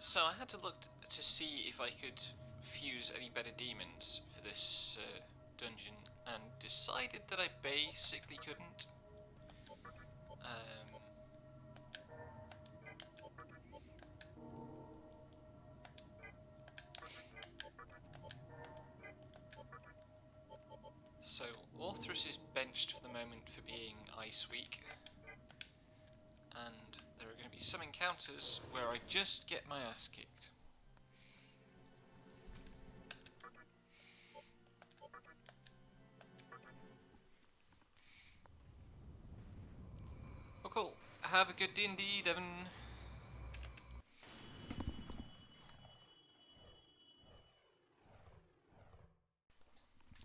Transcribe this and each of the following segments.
So I had to look to see if I could fuse any better demons for this dungeon, and decided that I basically couldn't. So Orthrus is benched for the moment for being Ice Weak, and there are going to be some encounters where I just get my ass kicked. Oh cool, have a good D&D, Devon.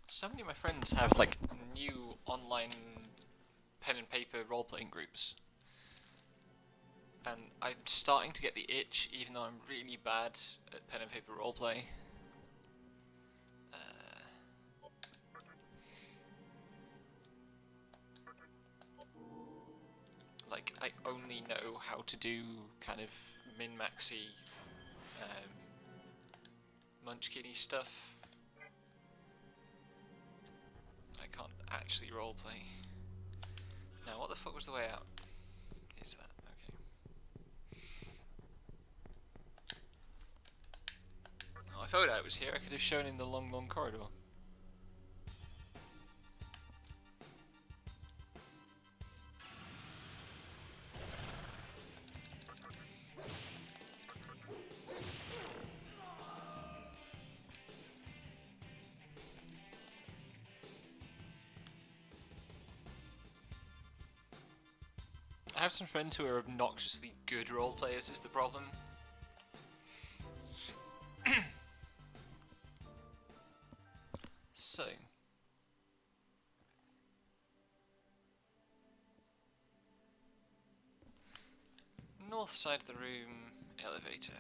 So many of my friends have like new online pen and paper role-playing groups, and I'm starting to get the itch, even though I'm really bad at pen and paper roleplay. Like, I only know how to do kind of min-maxy, munchkin-y stuff. I can't actually roleplay. Now, what the fuck was the way out? Is that okay? Oh, if Oda was here, I could have shown him the long, long corridor. I have some friends who are obnoxiously good role players is the problem. So north side of the room, elevator.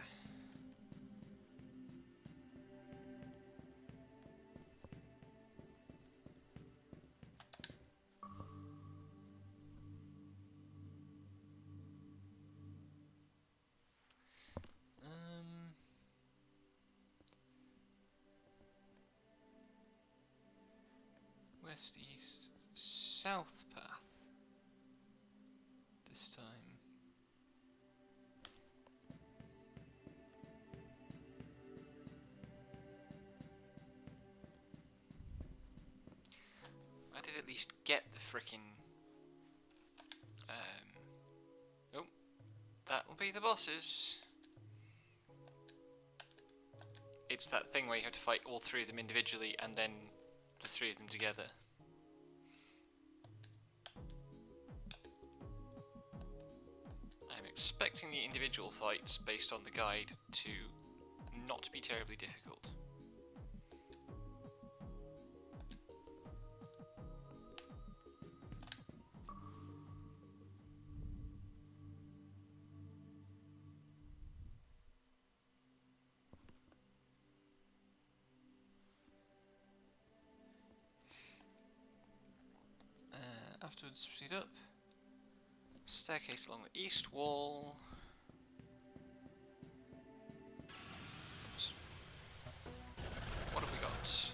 West, east, south path this time. I did at least get the frickin' oh, that will be the bosses. It's that thing where you have to fight all three of them individually and then the three of them together. I'm expecting the individual fights based on the guide to not be terribly difficult. Afterwards, proceed up. Staircase along the east wall. Oops. What have we got?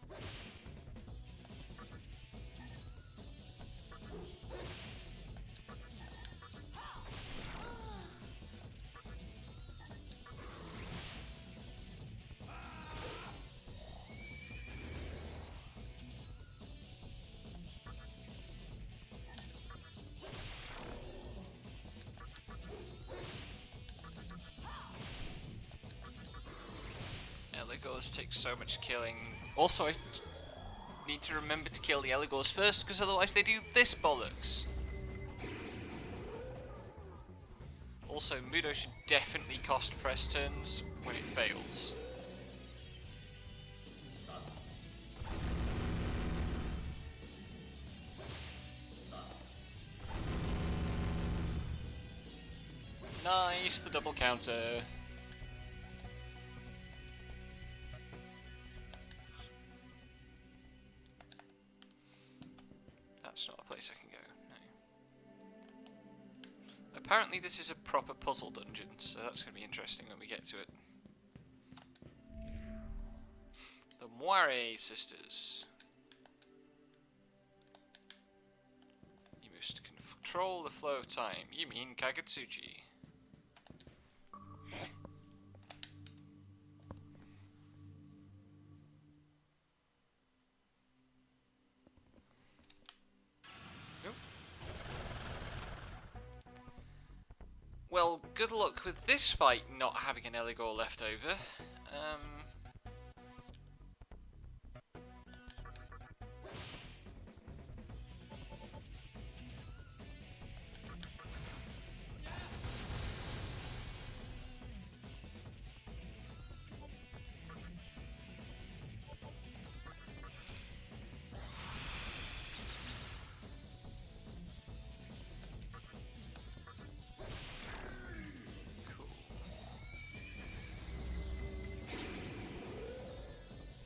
Right. Eligors take so much killing. Also, I need to remember to kill the Eligors first, because otherwise they do this bollocks. Also, Mudo should definitely cost press turns when it fails. Nice, the double counter. apparently this is a proper puzzle dungeon, so that's going to be interesting when we get to it. The Moire sisters. You must control the flow of time. You mean Kagetsuji. Well, good luck with this fight not having an Eligor left over.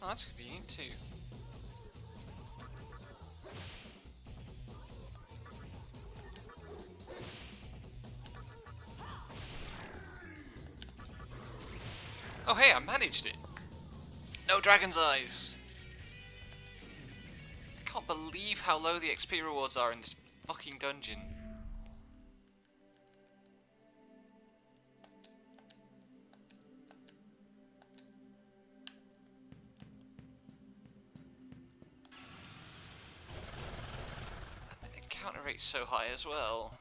Oh, that's convenient too. Oh hey, I managed it! No dragon's eyes! I can't believe how low the XP rewards are in this fucking dungeon. Counter rate's so high as well.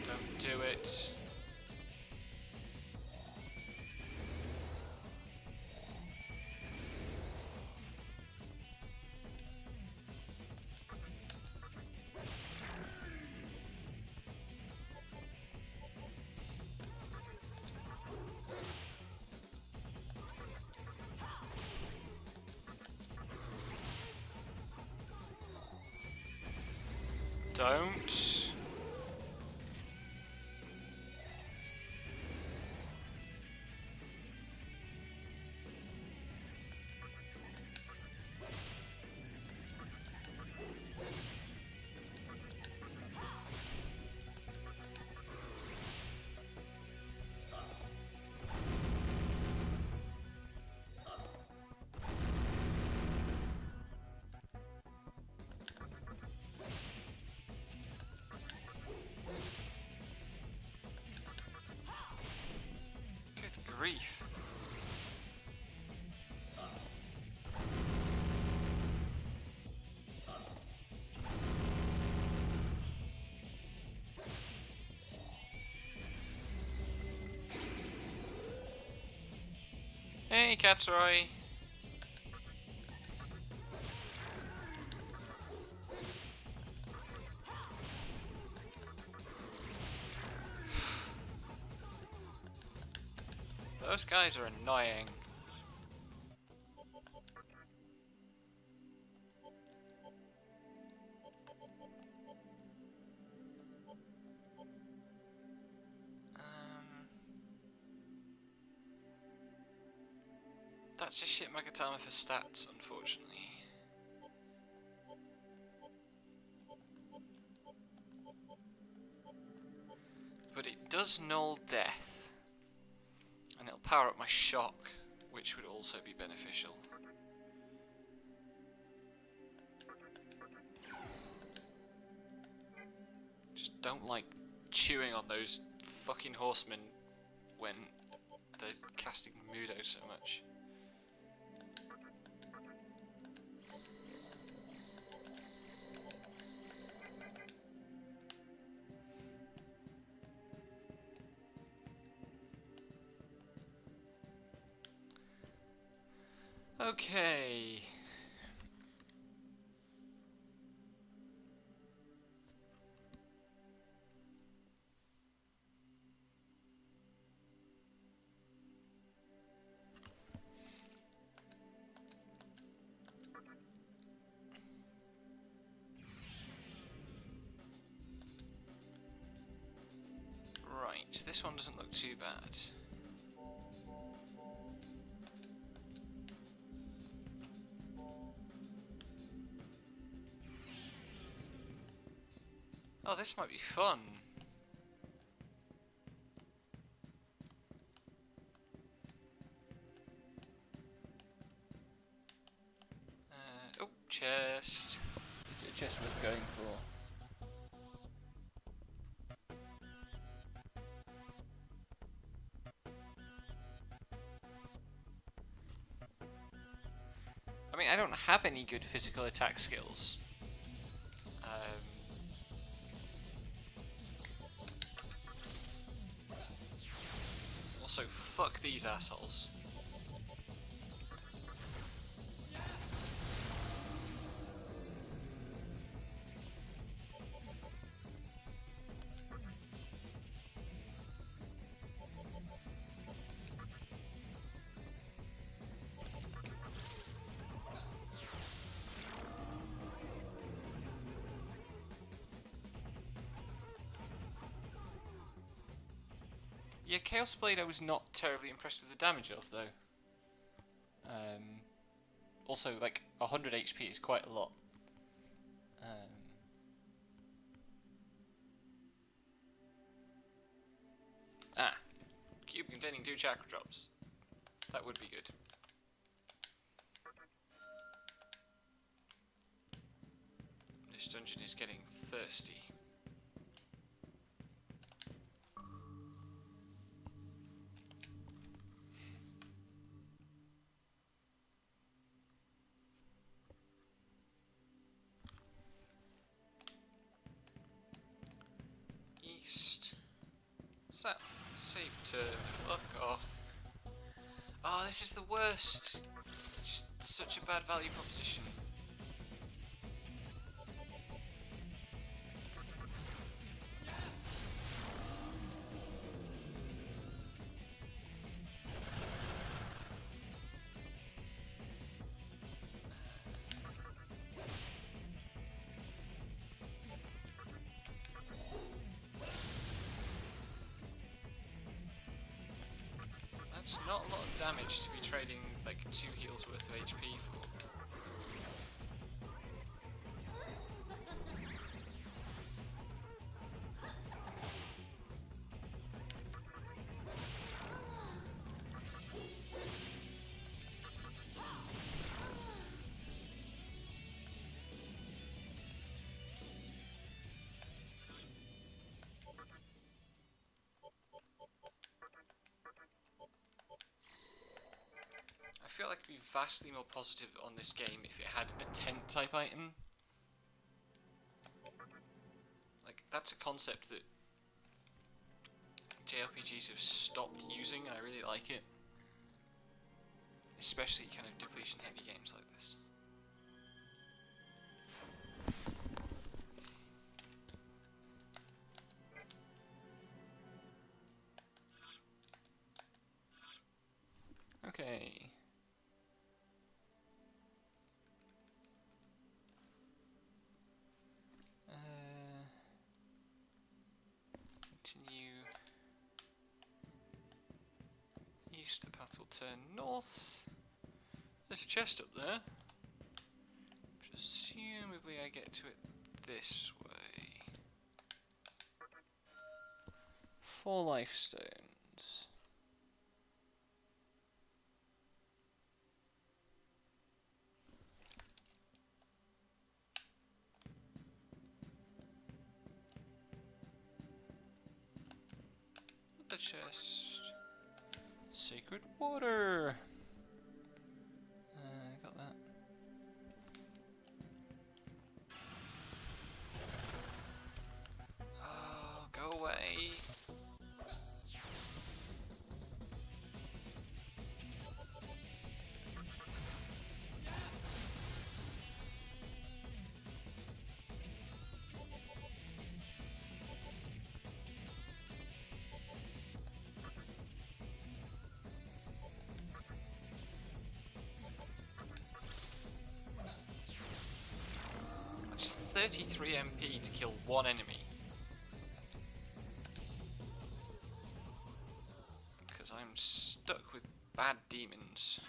Don't do it. Don't. Grief. Hey, Katsurai. Those guys are annoying. That's just shit Magatama for stats, unfortunately. But it does null death. And it'll power up my shock, which would also be beneficial. Just don't like chewing on those fucking horsemen when they're casting Mudo so much. Okay. So this one doesn't look too bad. Oh, this might be fun. Oh, chest. Is it a chest worth going for? I mean, I don't have any good physical attack skills. Also, fuck these assholes. Yeah, Chaos Blade I was not terribly impressed with the damage of, though. Also, like, 100 HP is quite a lot. Cube containing 2 chakra drops. That would be good. This dungeon is getting thirsty. East. South. Save turn. Fuck off. Oh, this is the worst. Just such a bad value proposition. That's not a lot of damage to be trading like 2 heals worth of HP for. I feel like I'd be vastly more positive on this game if it had a tent type item. Like, that's a concept that JRPGs have stopped using, and I really like it. Especially kind of depletion heavy games like this. Okay. Continue east, the path will turn north. There's a chest up there. Presumably I get to it this way. 4 life stones. The chest. Sacred water. Got that. Oh, go away. It's 33 MP to kill 1 enemy. because I'm stuck with bad demons.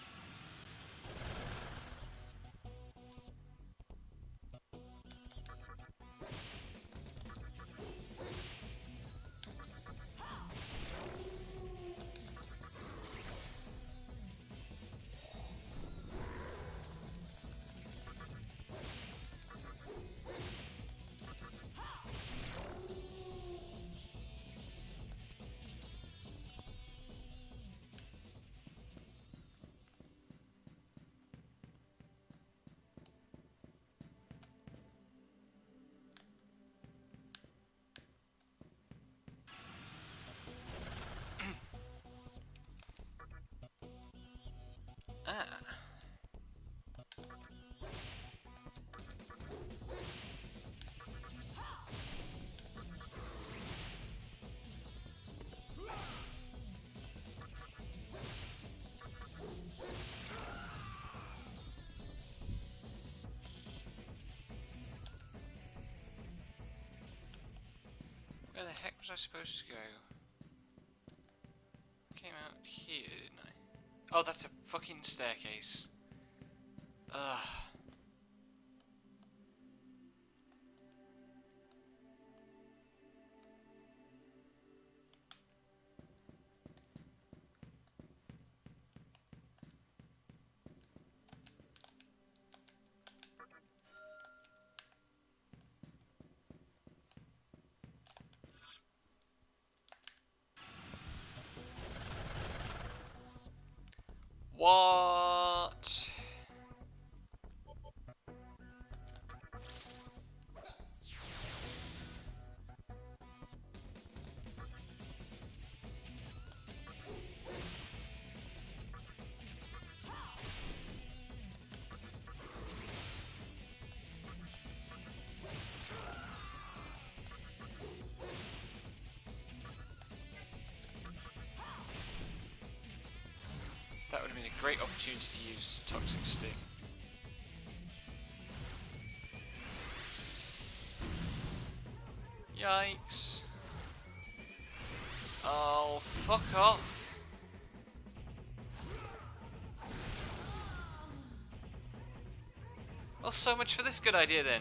Ah. Where the heck was I supposed to go? I came out here, didn't I? Oh, that's a fucking staircase. Ugh. What? That would have been a great opportunity to use Toxic Sting. Yikes. Oh, fuck off. Well, so much for this good idea then.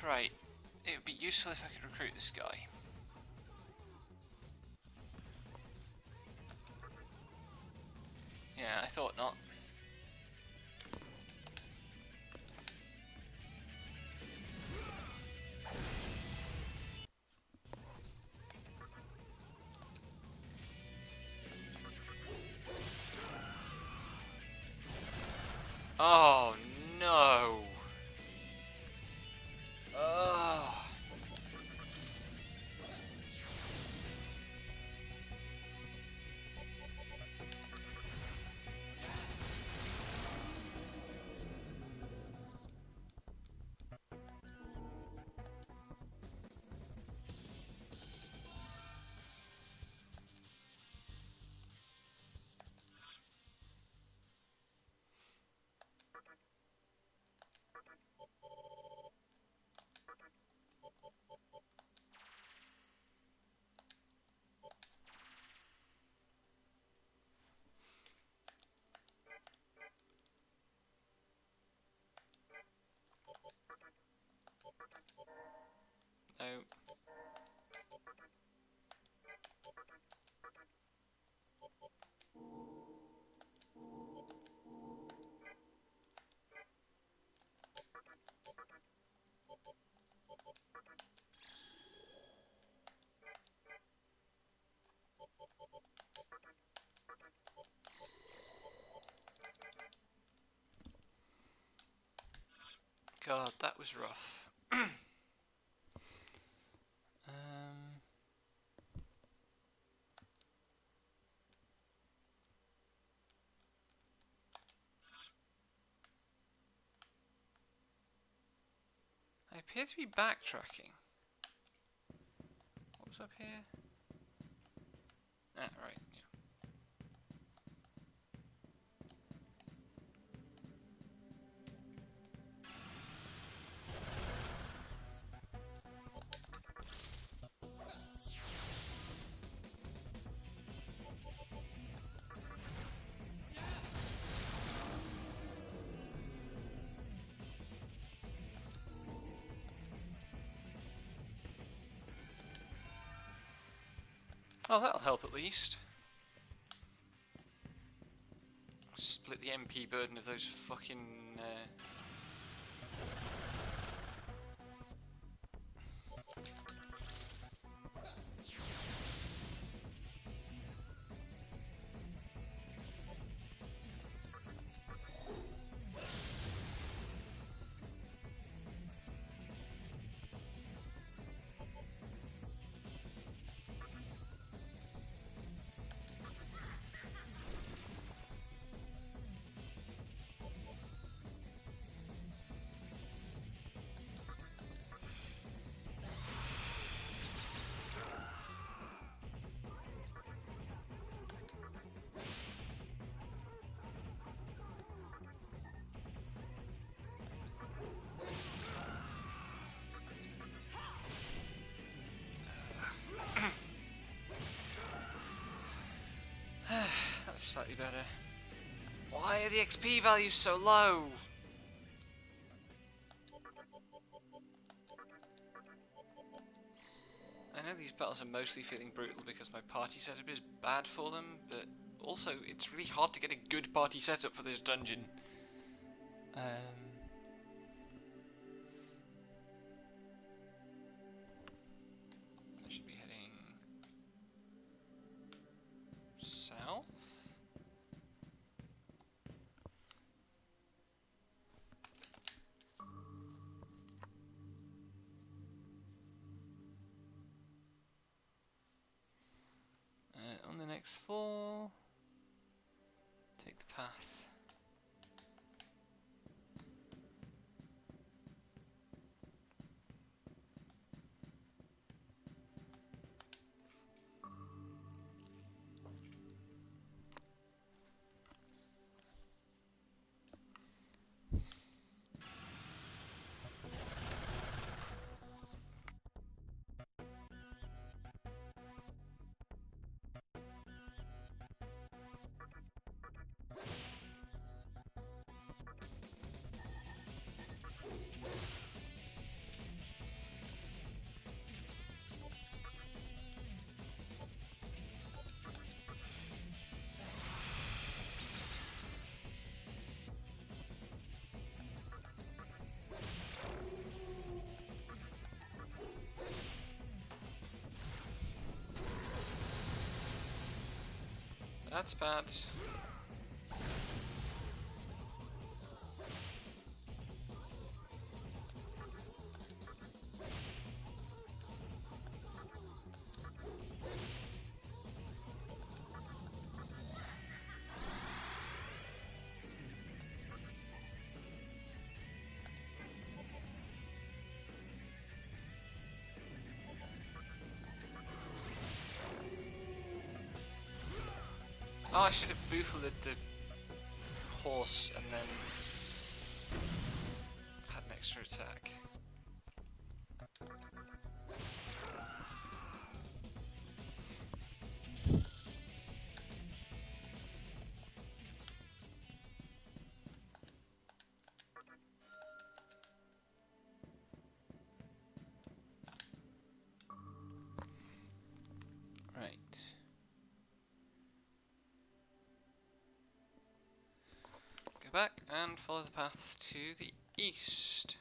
Right. It would be useful if I could recruit this guy. Yeah, I thought not. Oh no. Ugh. No. God, that was rough. I appear to be backtracking. What was up here? Ah, right, yeah. Oh, that'll help at least. Split the MP burden of those fucking... That's slightly better. Why are the XP values so low? I know these battles are mostly feeling brutal because my party setup is bad for them, but also it's really hard to get a good party setup for this dungeon. I should be heading south? On the next floor, take the path. That's bad. Oh, I should have boofled the horse and then had an extra attack. back and follow the path to the east.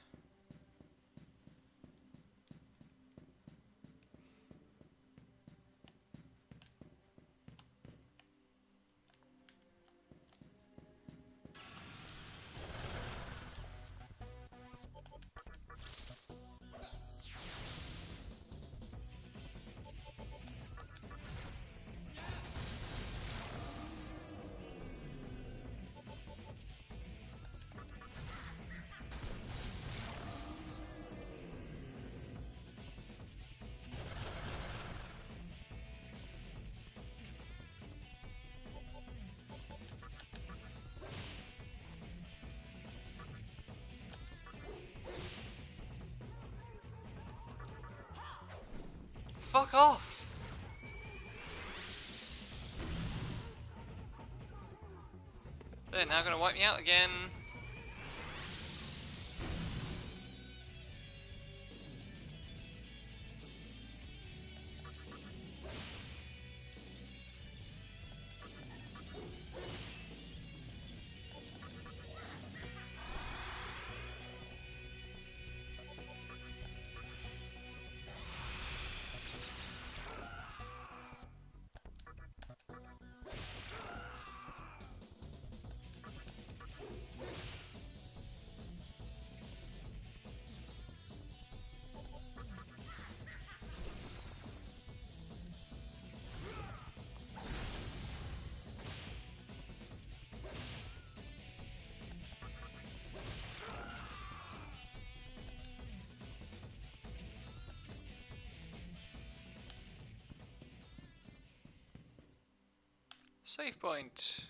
Fuck off! They're now gonna wipe me out again. Save point.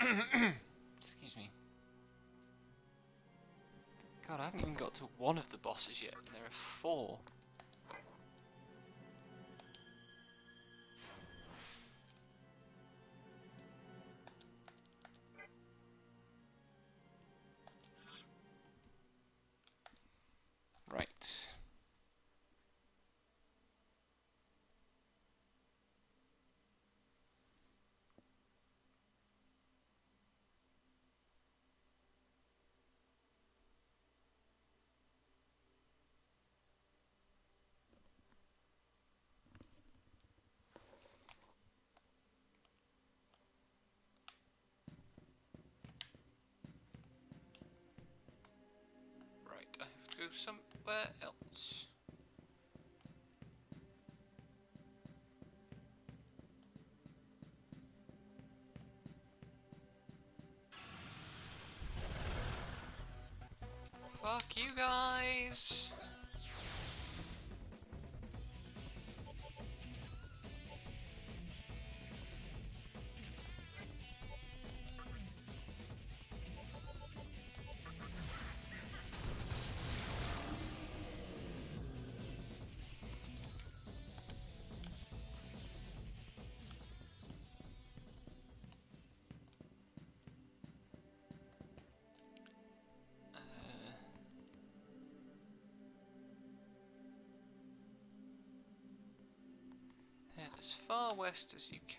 Excuse me. God, I haven't even got to one of the bosses yet, and there are 4. Right. Right, I have to go somewhere else. Fuck you guys! Head as far west as you can.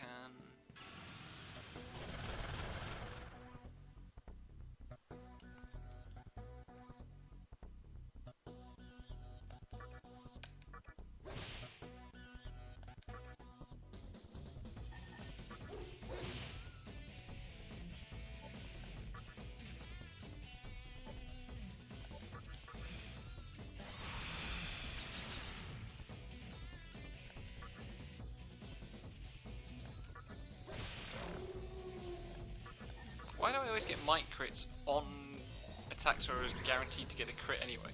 Why do I always get mic crits on attacks where I was guaranteed to get a crit anyway?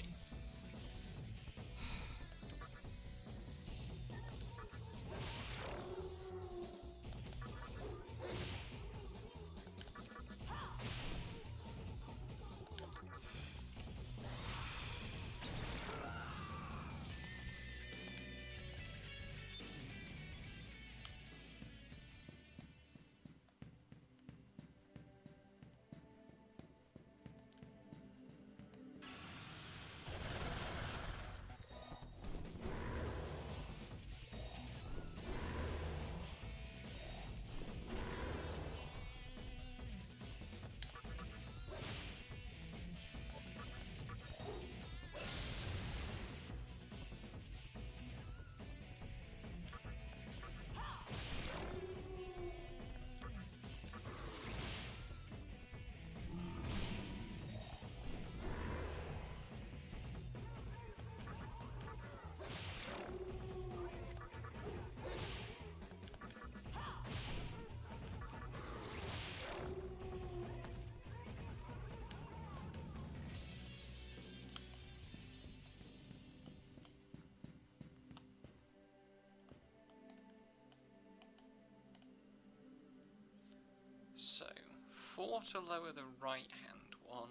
4 to lower the right hand one,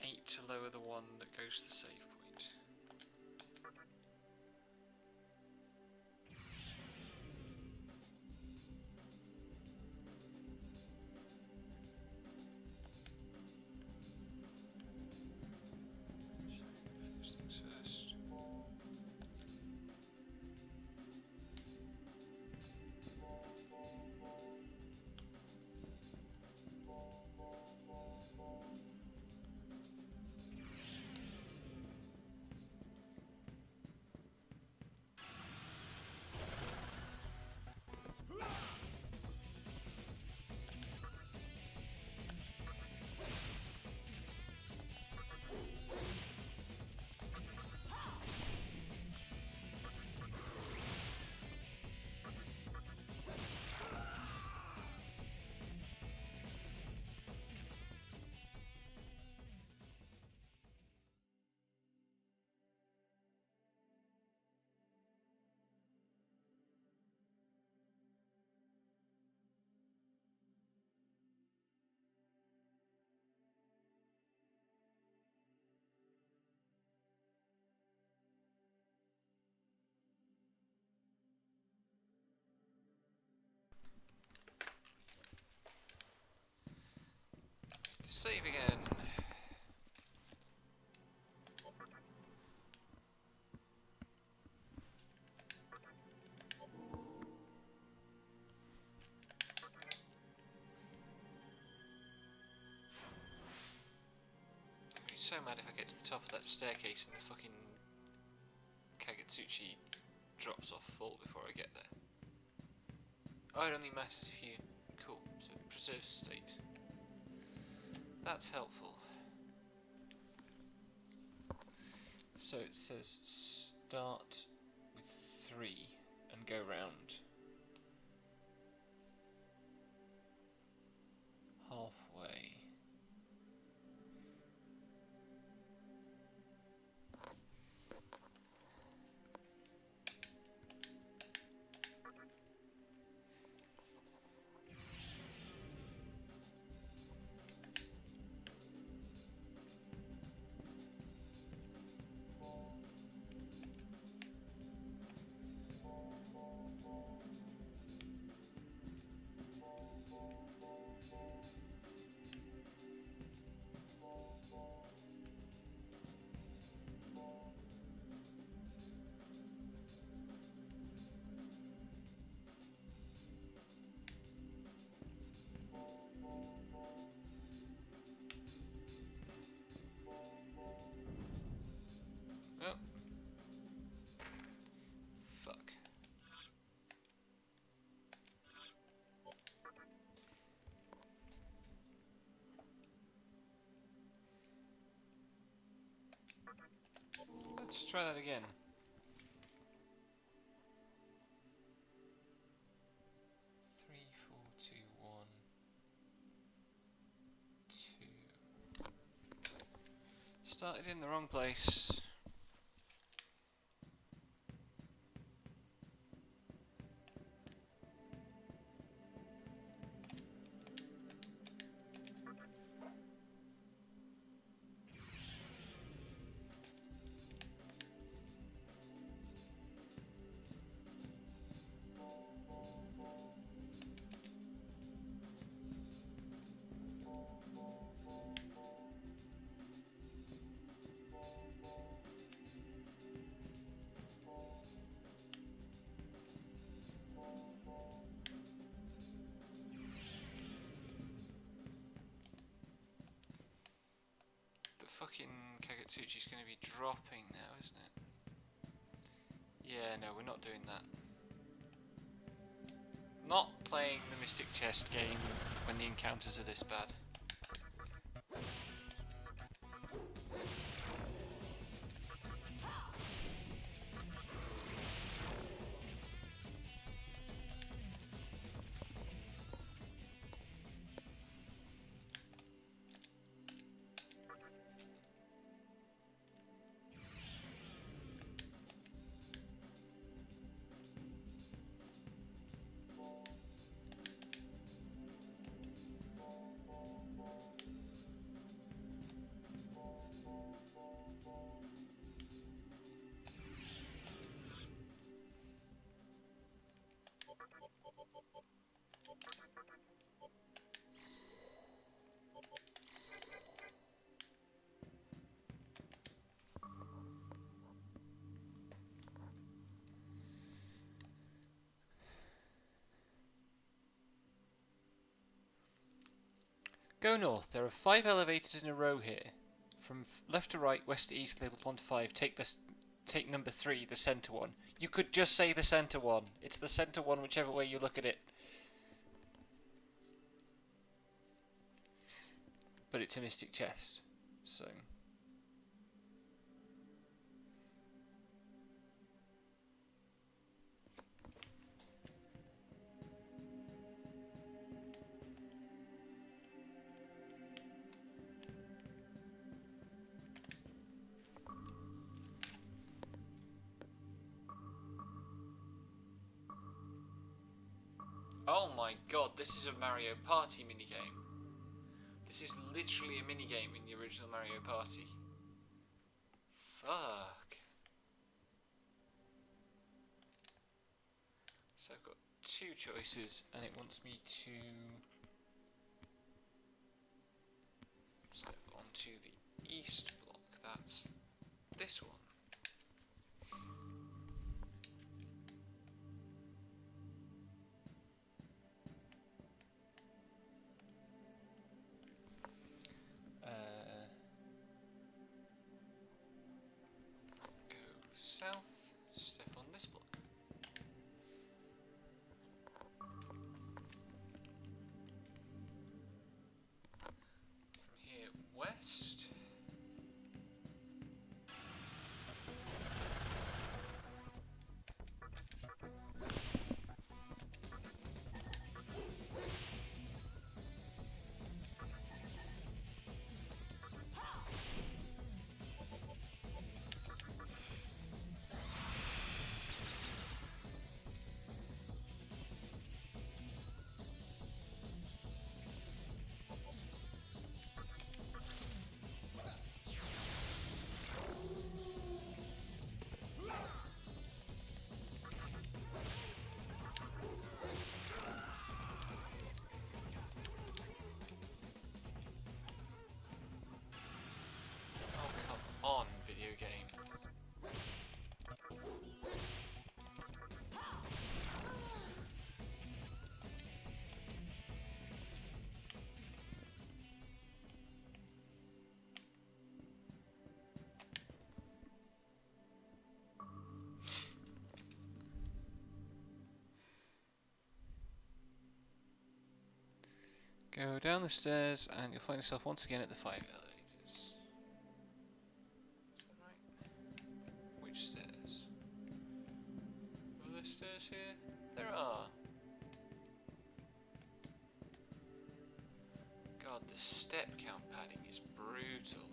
8 to lower the one that goes to the save point. First things first. Save again. I'm gonna be so mad if I get to the top of that staircase and the fucking Kagetsuchi drops off full before I get there. Oh, it only matters if you... Cool, so preserve state. That's helpful. So it says start with 3 and go round halfway. Oh. Fuck. Let's try that again. Three, four, two, one, two. Started in the wrong place. Fucking Kagetsuchi's going to be dropping now, isn't it? Yeah, no, we're not doing that. Not playing the Mystic Chest game when the encounters are this bad. Go north. There are 5 elevators in a row here. From left to right, west to east, labeled 1 to 5. Take number 3, the center one. You could just say the center one. It's the center one, whichever way you look at it. But it's a mystic chest, so... Oh my god, this is a Mario Party minigame. This is literally a minigame in the original Mario Party. Fuck. So I've got 2 choices, and it wants me to step onto the east block. That's this one. South, step on this block. From here, west. On video game. Go down the stairs and you'll find yourself once again at the 5 elevators. Which stairs? Are there stairs here? There are. God, the step count padding is brutal.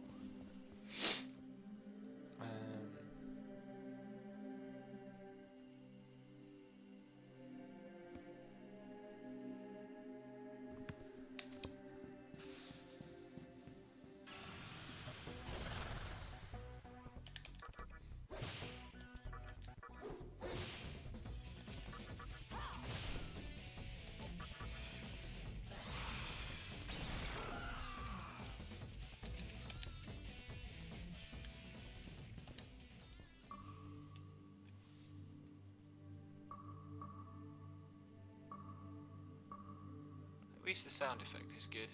At least the sound effect is good.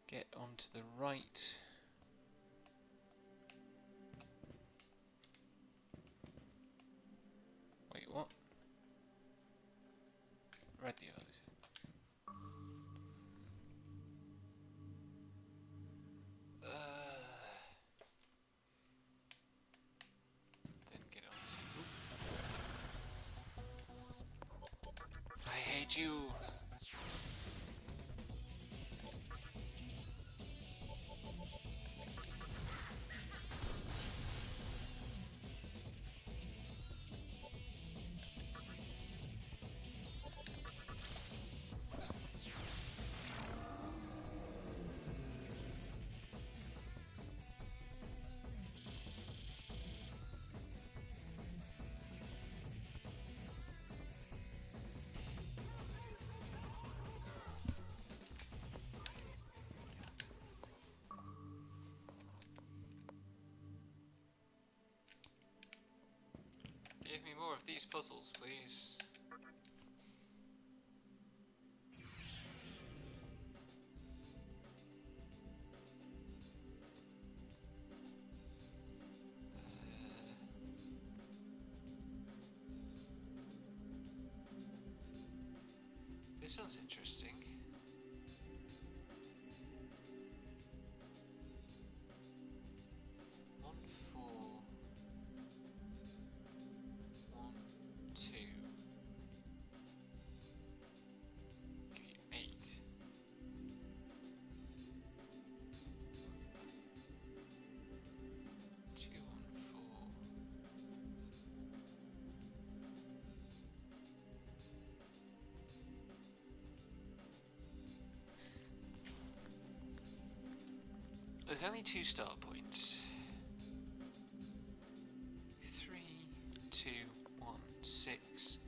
Get onto the right. Wait, what? Read the others. Then get onto. I hate you. Give me more of these puzzles, please. This one's interesting. There's only 2 start points. 3, 2, 1, 6.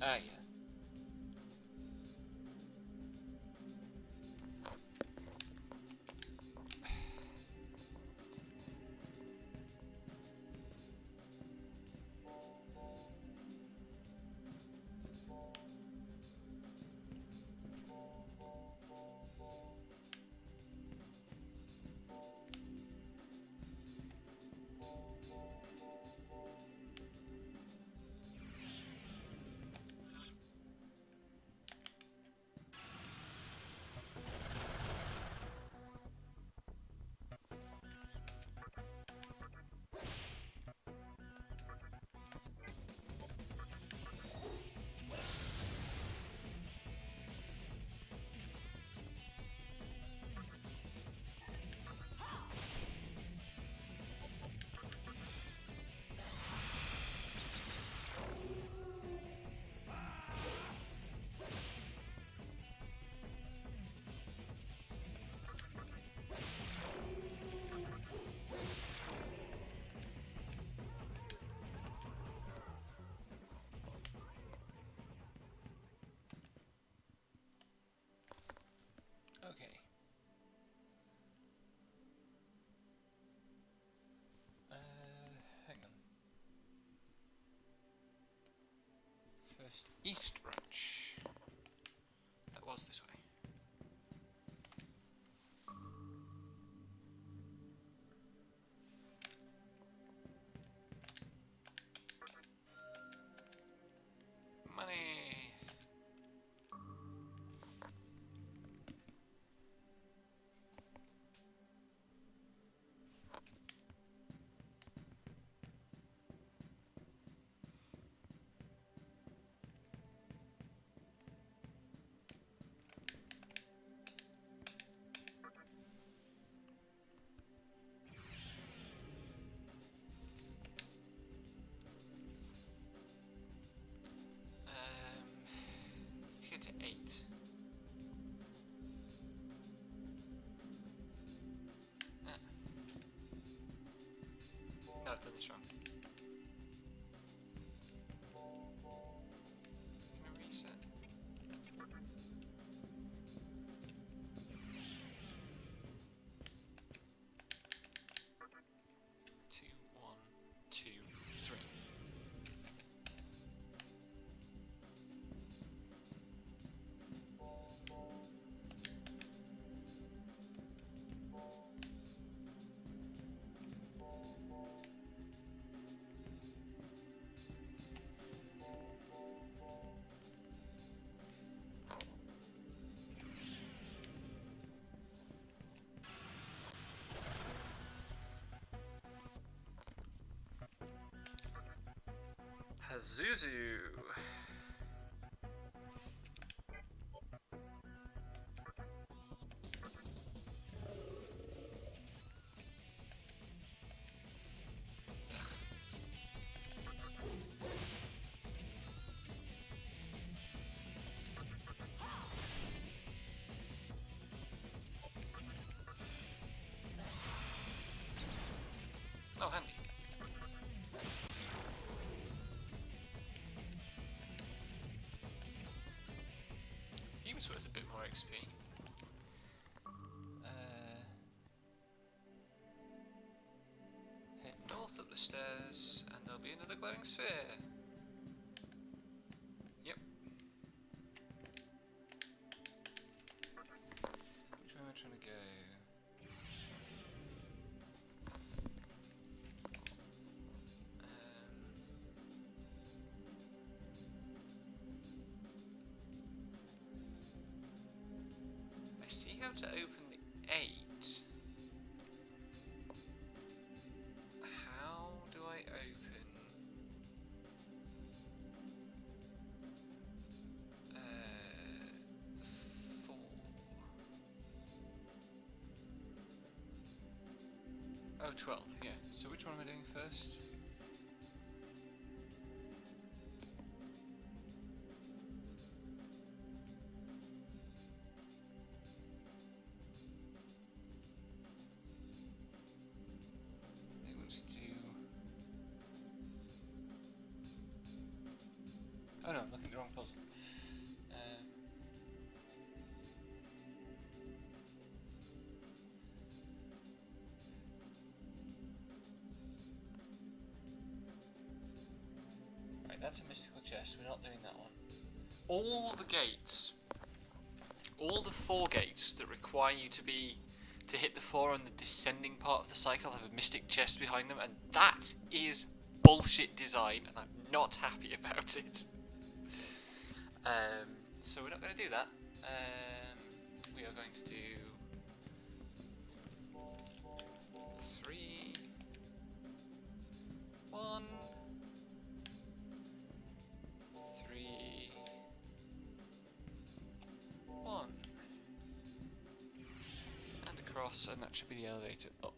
Ah, yeah. Okay. Hang on. First east branch. That was this way. Money. Let's get to 8. No, I've done this wrong. Can I reset? Two, 1, 2, 3. Pazuzu. seems worth a bit more XP. Head north up the stairs, and there'll be another glowing sphere. Yep. Which way am I trying to go? I see how to open the 8. How do I open the 4? Oh, 12, yeah. So which one am I doing first? Oh no, I'm looking at the wrong puzzle. Right, that's a mystical chest, we're not doing that one. All the gates, all the 4 gates that require you to hit the 4 on the descending part of the cycle have a mystic chest behind them, and that is bullshit design, and I'm not happy about it. So we're not going to do that. We are going to do 3, 1, 3, 1, and across, and that should be the elevator up.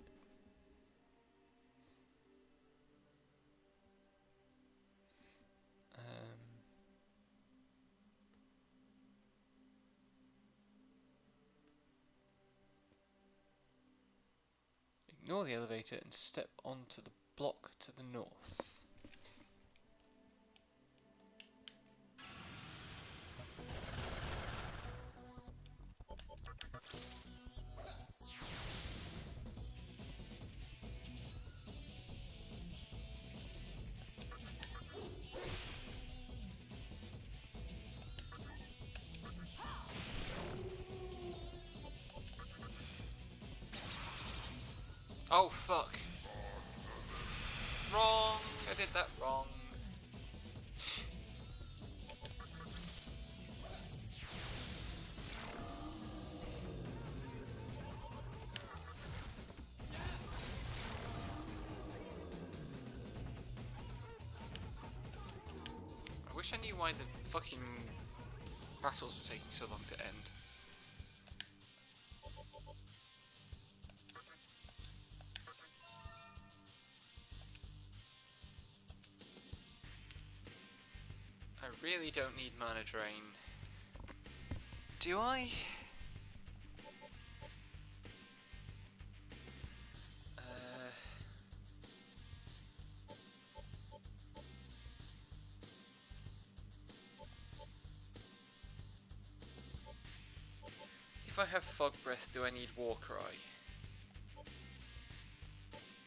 Ignore the elevator and step onto the block to the north. Oh fuck. Wrong! I did that wrong. I wish I knew why the fucking battles were taking so long to end. I really don't need mana drain. Do I? If I have fog breath, do I need war cry?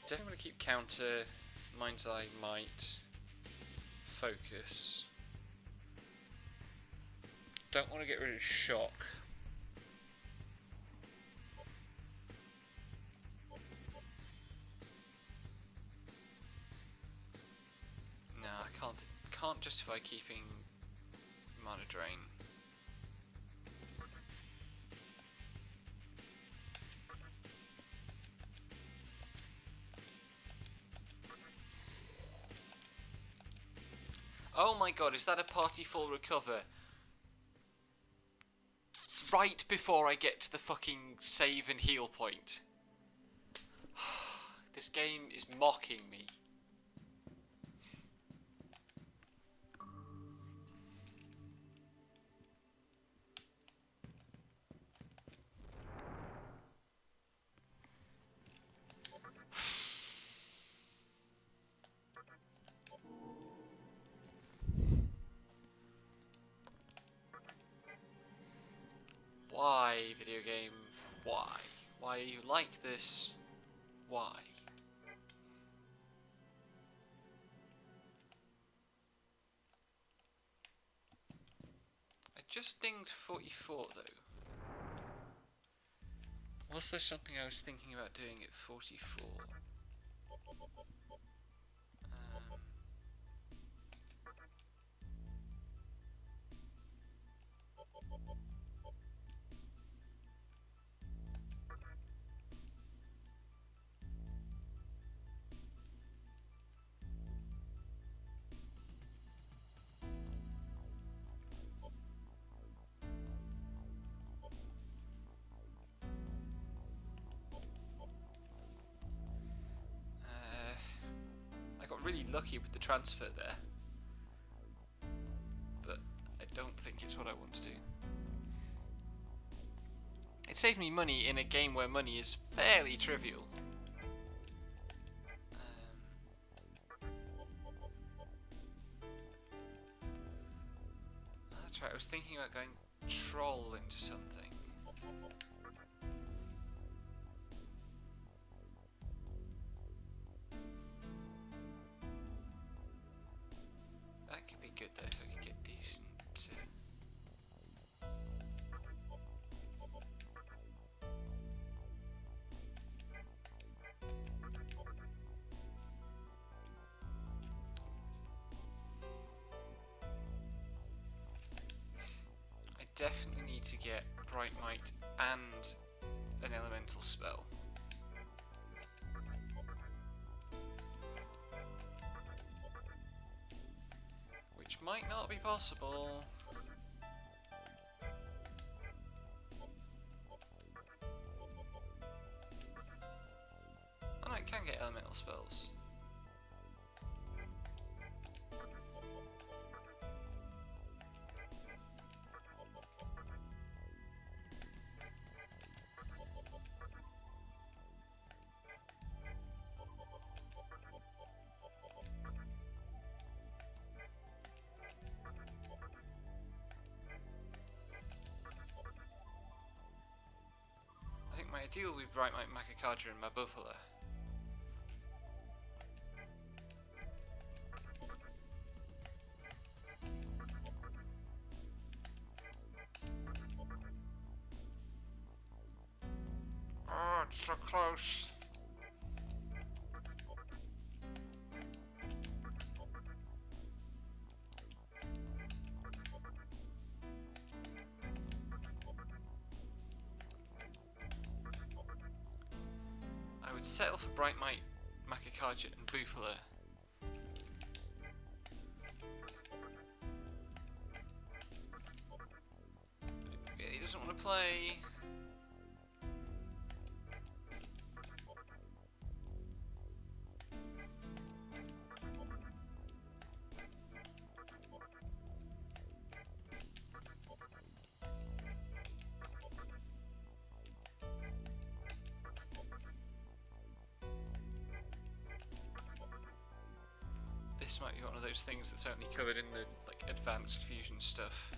Definitely want to keep counter, mind's eye, might, focus. Don't want to get rid of shock. No, I can't justify keeping mana drain. Oh my god, is that a party full recover? Right before I get to the fucking save and heal point. This game is mocking me. video game. Why? Why are you like this? Why? I just dinged 44 though. Was there something I was thinking about doing at 44? I got really lucky with the transfer there, but I don't think it's what I want to do. It saved me money in a game where money is fairly trivial. That's right, I was thinking about going troll into something. That could be good though, if I could get decent. I definitely need to get Bright Might and an elemental spell. Which might not be possible. Oh no, I can get elemental spells. I think my ideal would be Bright Might, Makakaja and Mabufala. Oh, it's so close. I would settle for Bright Might, Makakaja and Bufala. But it really doesn't want to play. This might be one of those things that's only covered in the like advanced fusion stuff.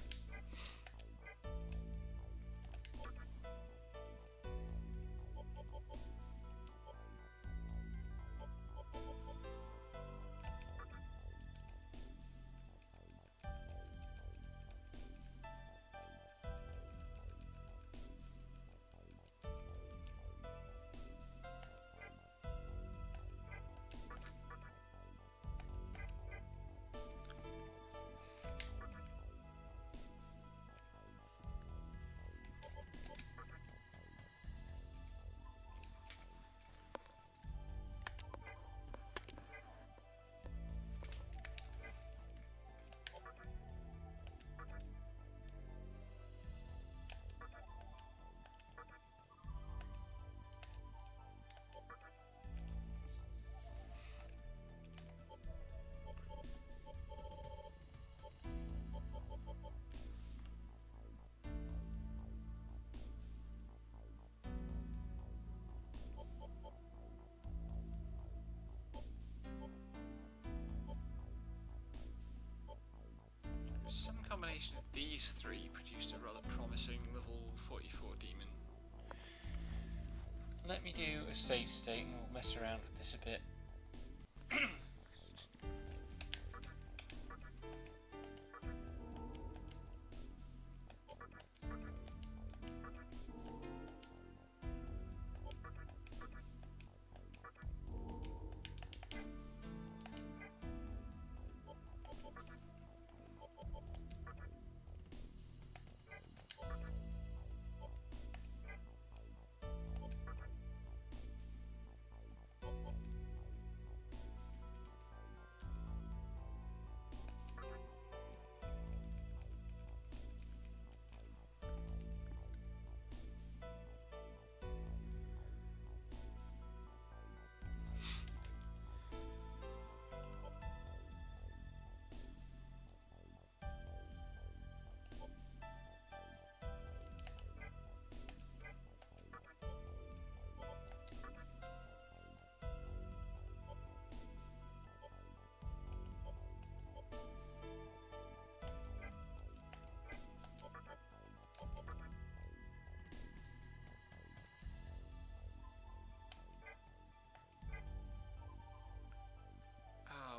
Some combination of these three produced a rather promising level 44 demon. let me do a save state and we'll mess around with this a bit.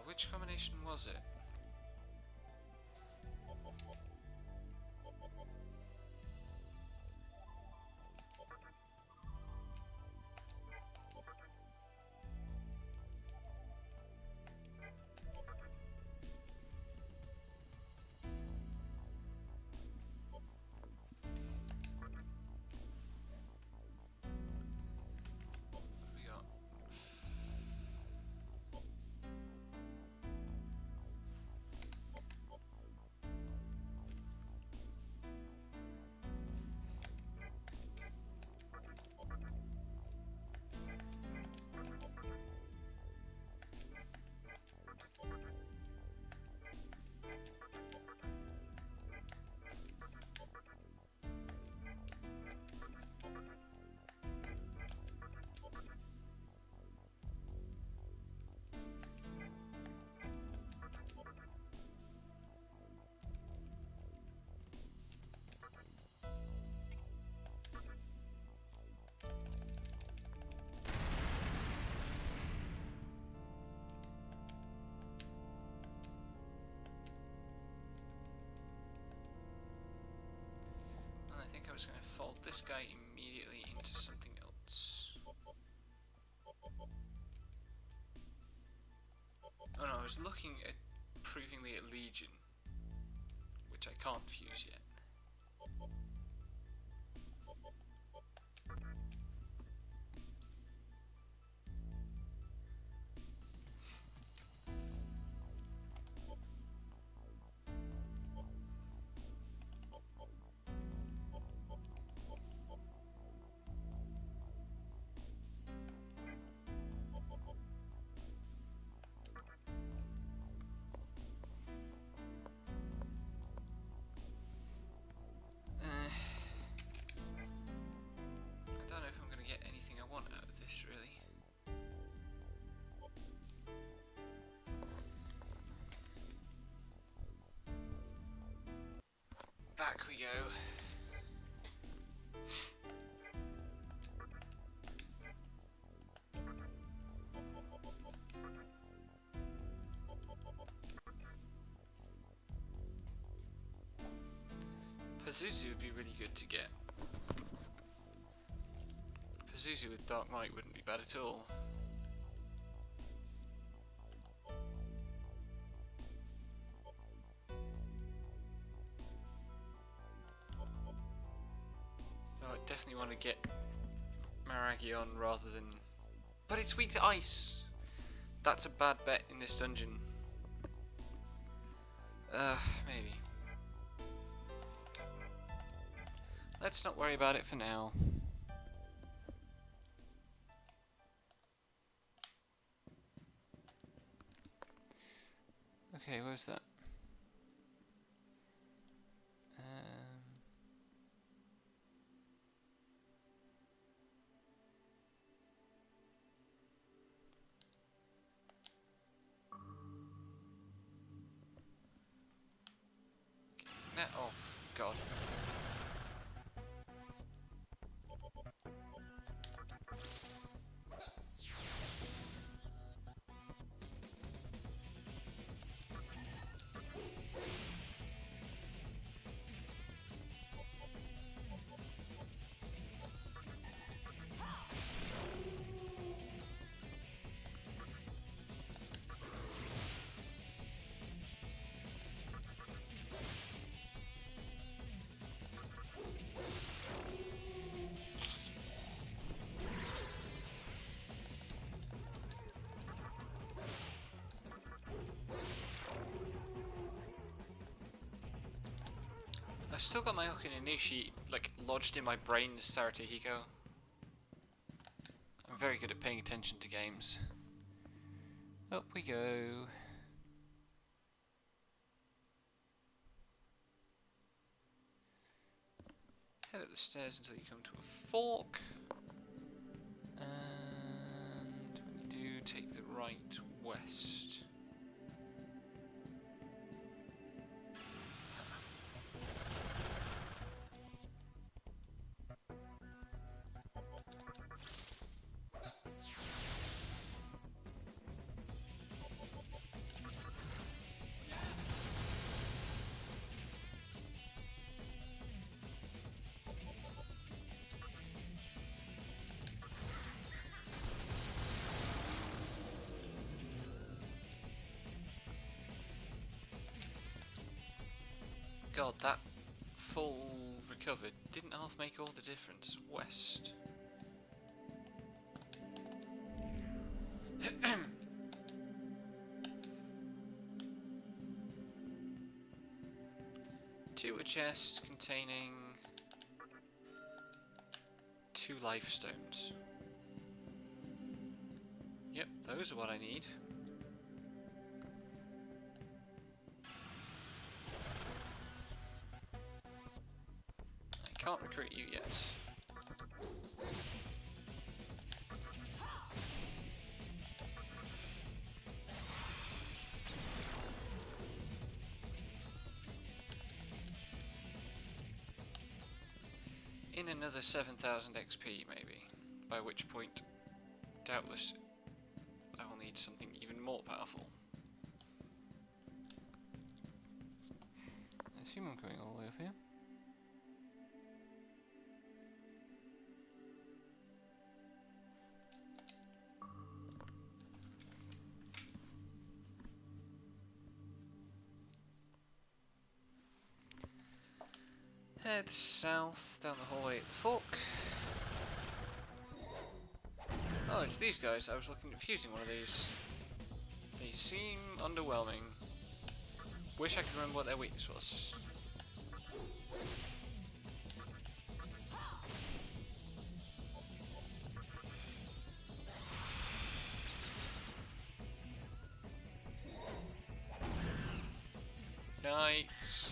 Which combination was it? I think I was going to fold this guy immediately into something else. Oh no, I was looking at proving the Legion, which I can't fuse yet. Back we go. Pazuzu would be really good to get. Pazuzu with Dark Might wouldn't be bad at all. Definitely want to get Maragi on rather than... But it's weak to ice! That's a bad bet in this dungeon. Maybe. Let's not worry about it for now. Okay, where's that? Oh, God. I've still got my Okuninushi like lodged in my brain as Saratahiko. I'm very good at paying attention to games. Up we go. Head up the stairs until you come to a fork. And when you do, take the right west. God, that full recovered didn't half make all the difference. West. To a chest containing 2 life stones. Yep, those are what I need. I can't recruit you yet. In another 7,000 XP maybe, by which point, doubtless, I will need something even more powerful. I assume I'm going all the way over here. Head south, down the hallway at the fork. Oh, it's these guys. I was looking at fusing one of these. They seem underwhelming. Wish I could remember what their weakness was. Nice.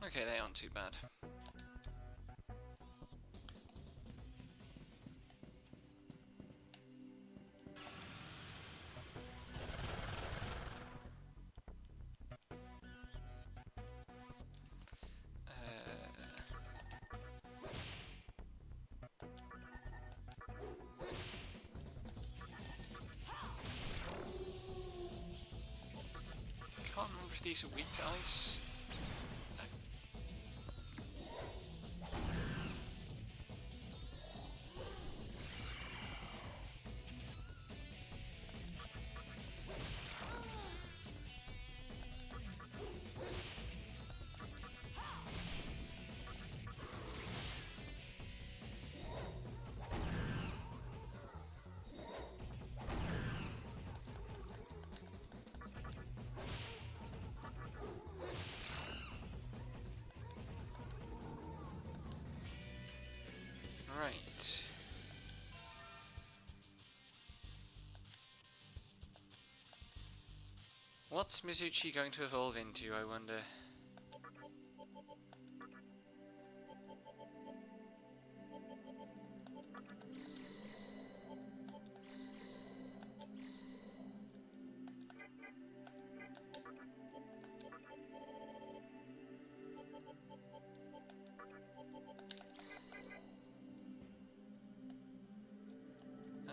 Okay, they aren't too bad. Can't remember if these are weak to ice. Right. What's Mizuchi going to evolve into, I wonder?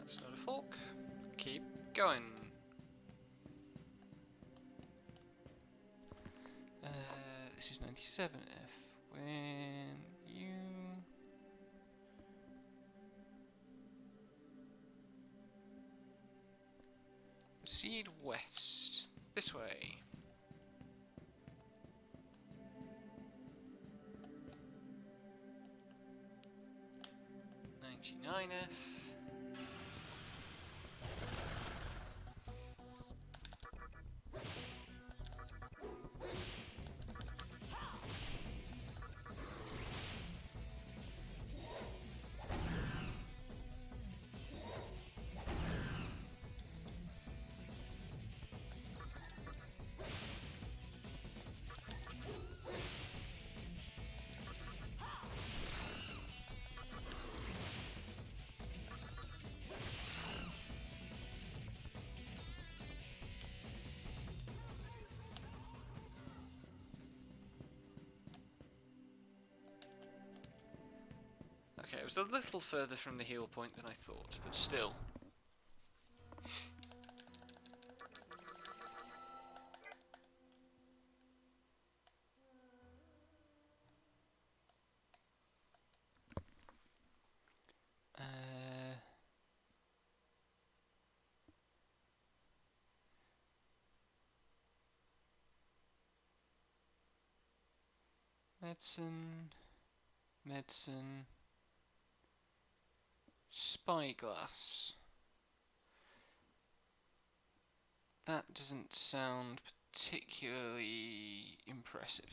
That's not a fork. Keep going. This is 97F. When you proceed west, this way. 99F. Okay, it was a little further from the heal point than I thought, but still. Medicine, spyglass. That doesn't sound particularly impressive.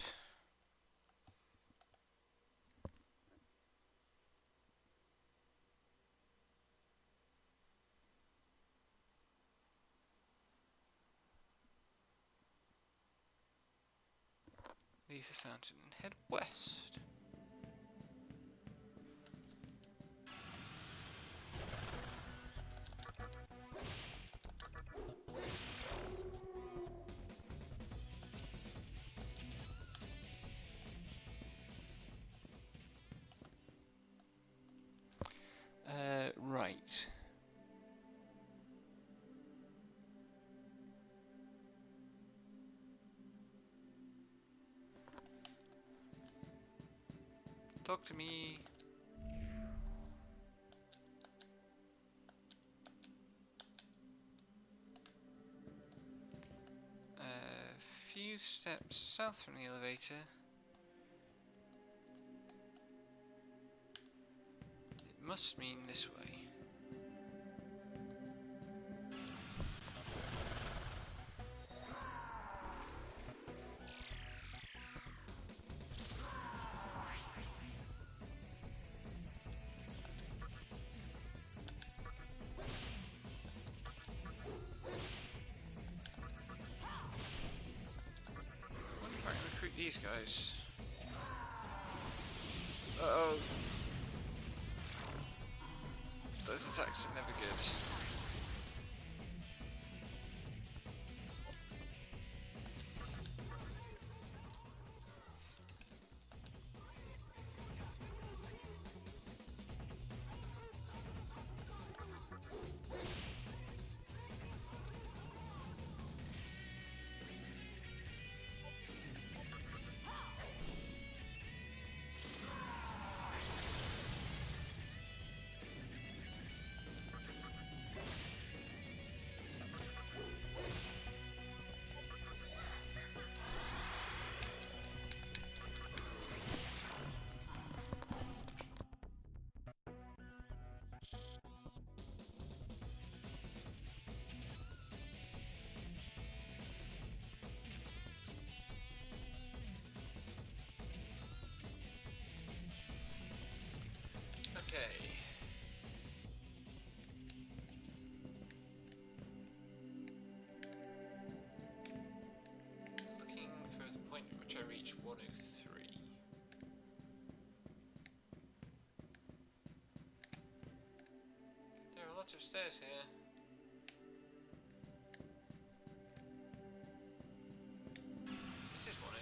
Leave the fountain and head west. Right. Talk to me. A few steps south from the elevator. It must mean this way. These guys. Uh-oh. Those attacks are never good. Okay. Looking for the point at which I reach 103. There are lots of stairs here. This is 103.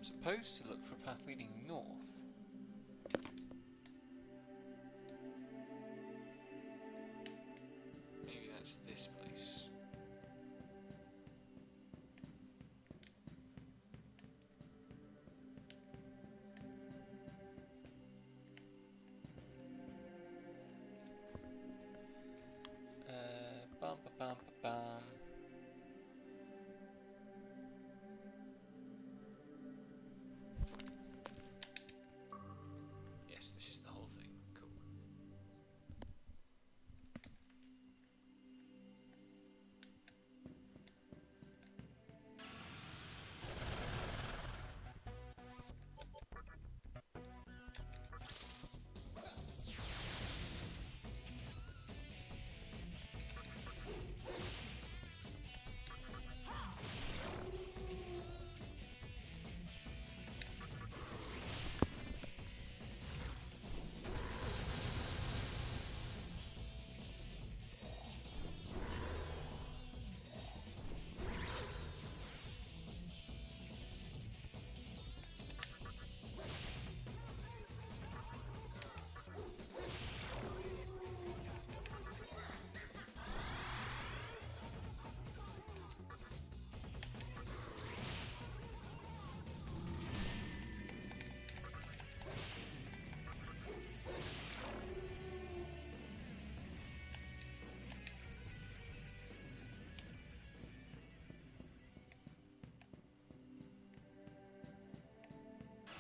Supposed to look for a path leading north. Maybe that's this place. Bum ba bum ba bum. Yes, this is the whole thing. Cool.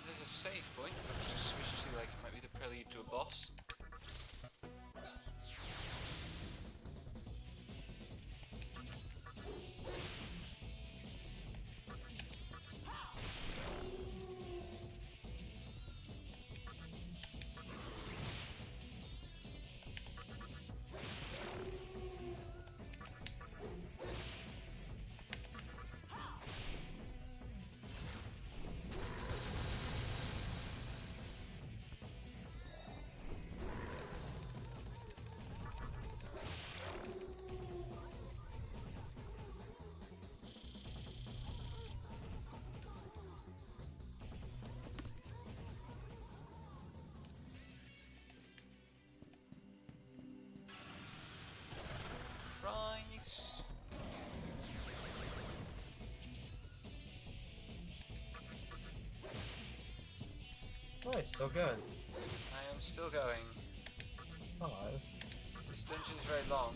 There's a save point that was just switched to, like, it might be the prelude to a boss. Christ. Oh, it's still going. I am still going. Hello. This dungeon's very long.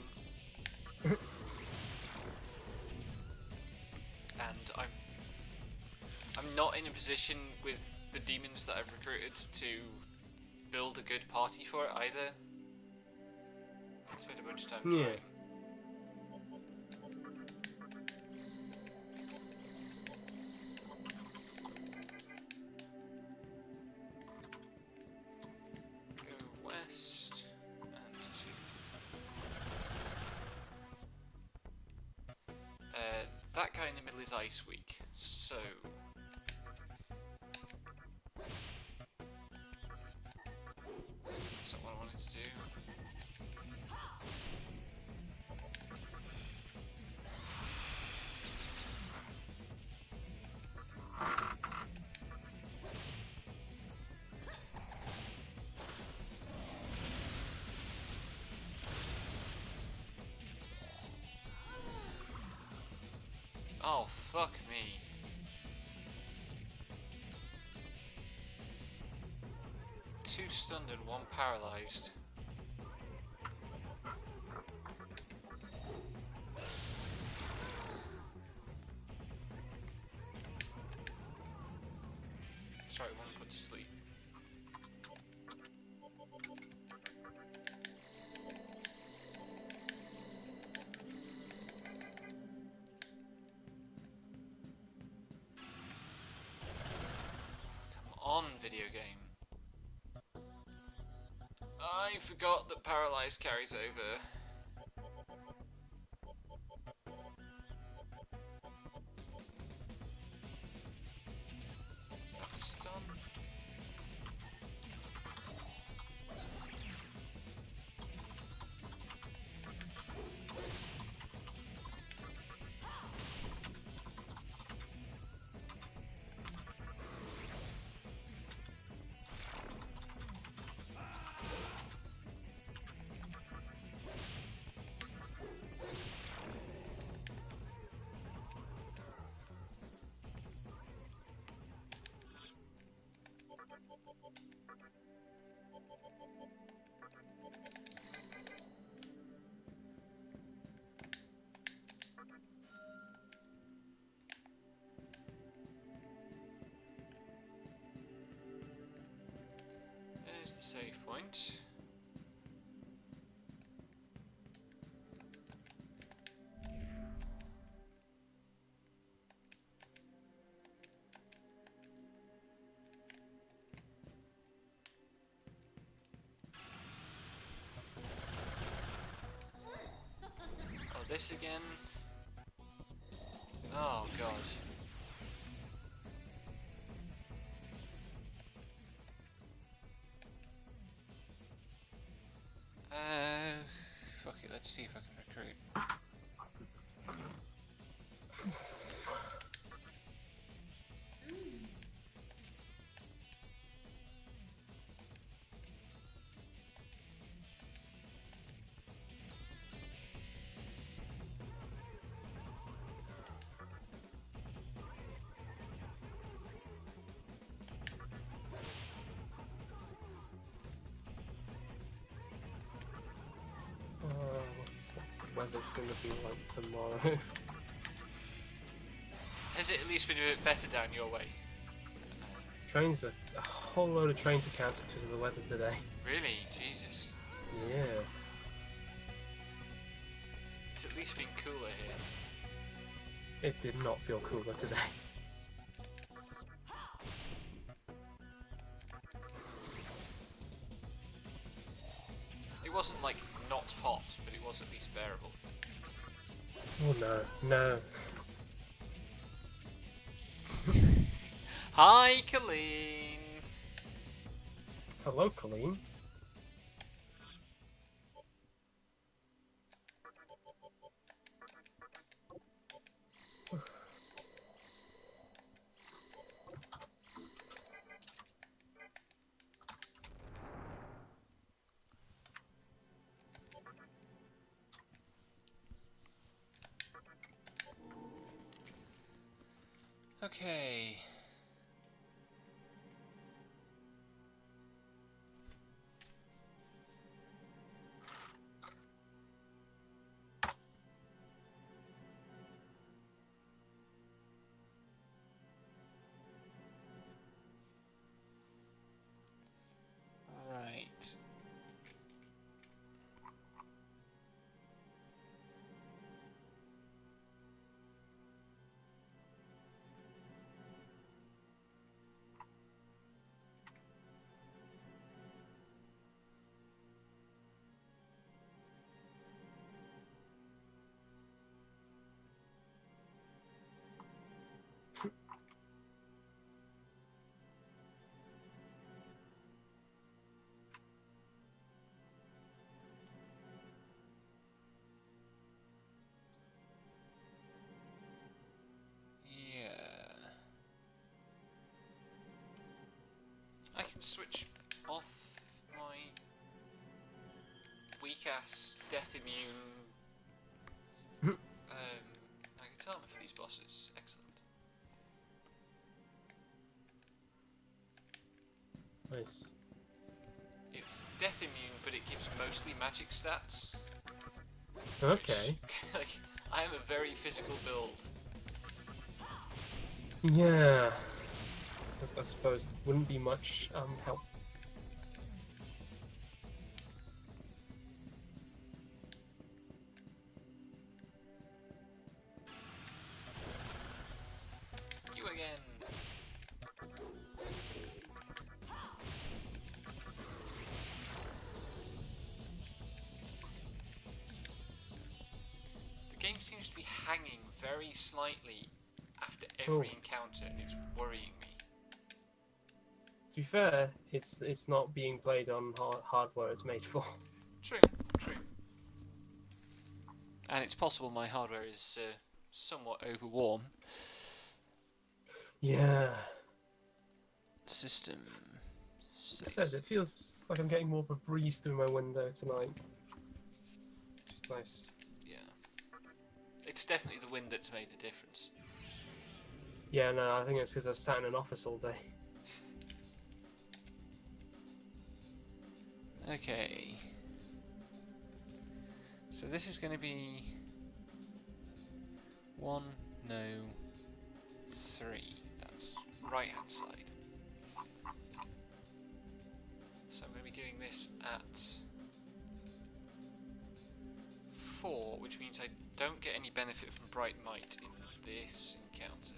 And I'm not in a position with the demons that I've recruited to build a good party for it either. I spent a bunch of time trying. Go west and to that guy in the middle is Ice Week, so that's not what I wanted to do. Oh, fuck me. Two stunned and one paralyzed. Sorry, one put to sleep. On video game. I forgot that paralyzed carries over. Is that stun? save point. Oh, this again. Oh god. Fuck it, let's see if I can recruit. What the weather's gonna be like tomorrow. Has it at least been a bit better down your way? Trains are a whole load of trains are cancelled because of the weather today. Really? Jesus. Yeah. It's at least been cooler here. It did not feel cooler today. It wasn't like not hot, but it was at least bearable. Oh no, no. Hi, Colleen! Hello, Colleen. Okay. Right. I can switch off my weak ass death immune Nagatama for these bosses. Excellent. Nice. It's death immune, but it gives mostly magic stats. Okay. Which, like, I am a very physical build. Yeah. I suppose wouldn't be much help. You again. The game seems to be hanging very slightly after every encounter, and it's worrying me. To be fair, it's not being played on hardware it's made for. True, true. And it's possible my hardware is somewhat overwarm. Yeah. System. It says it feels like I'm getting more of a breeze through my window tonight. Which is nice. Yeah. It's definitely the wind that's made the difference. Yeah, no, I think it's because I sat in an office all day. Okay. So this is going to be 1, no, 3. That's right hand side. So I'm going to be doing this at 4, which means I don't get any benefit from Bright Might in this encounter.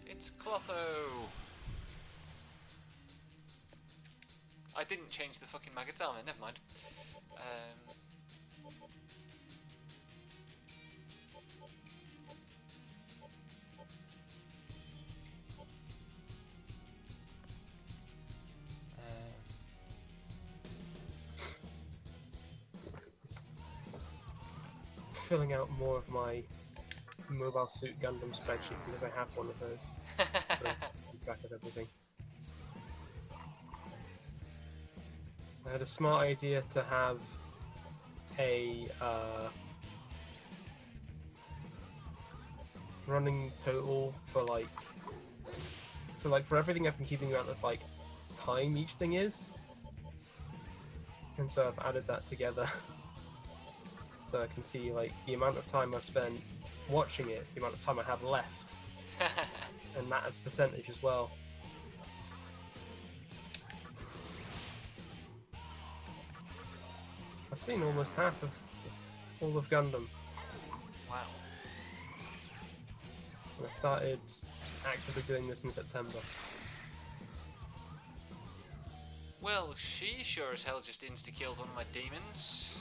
It's Clotho! I didn't change the fucking Magatama, never mind. Filling out more of my Mobile Suit Gundam spreadsheet because I have one of those. So keep track of everything. I had a smart idea to have a running total for like, so like for everything I've been keeping out of like time each thing is, and so I've added that together so I can see like the amount of time I've spent watching it, the amount of time I have left, and that as percentage as well. I've seen almost half of all of Gundam. Wow. And I started actively doing this in September. Well, she sure as hell just insta-killed one of my demons.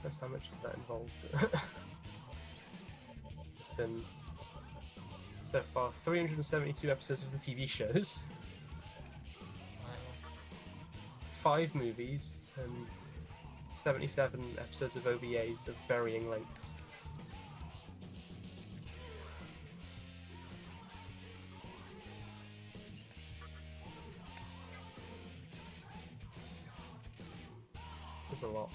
That's how much is that involved. It's been so far 372 episodes of the TV shows, Wow. 5 movies, and 77 episodes of OVAs of varying lengths. There's a lot.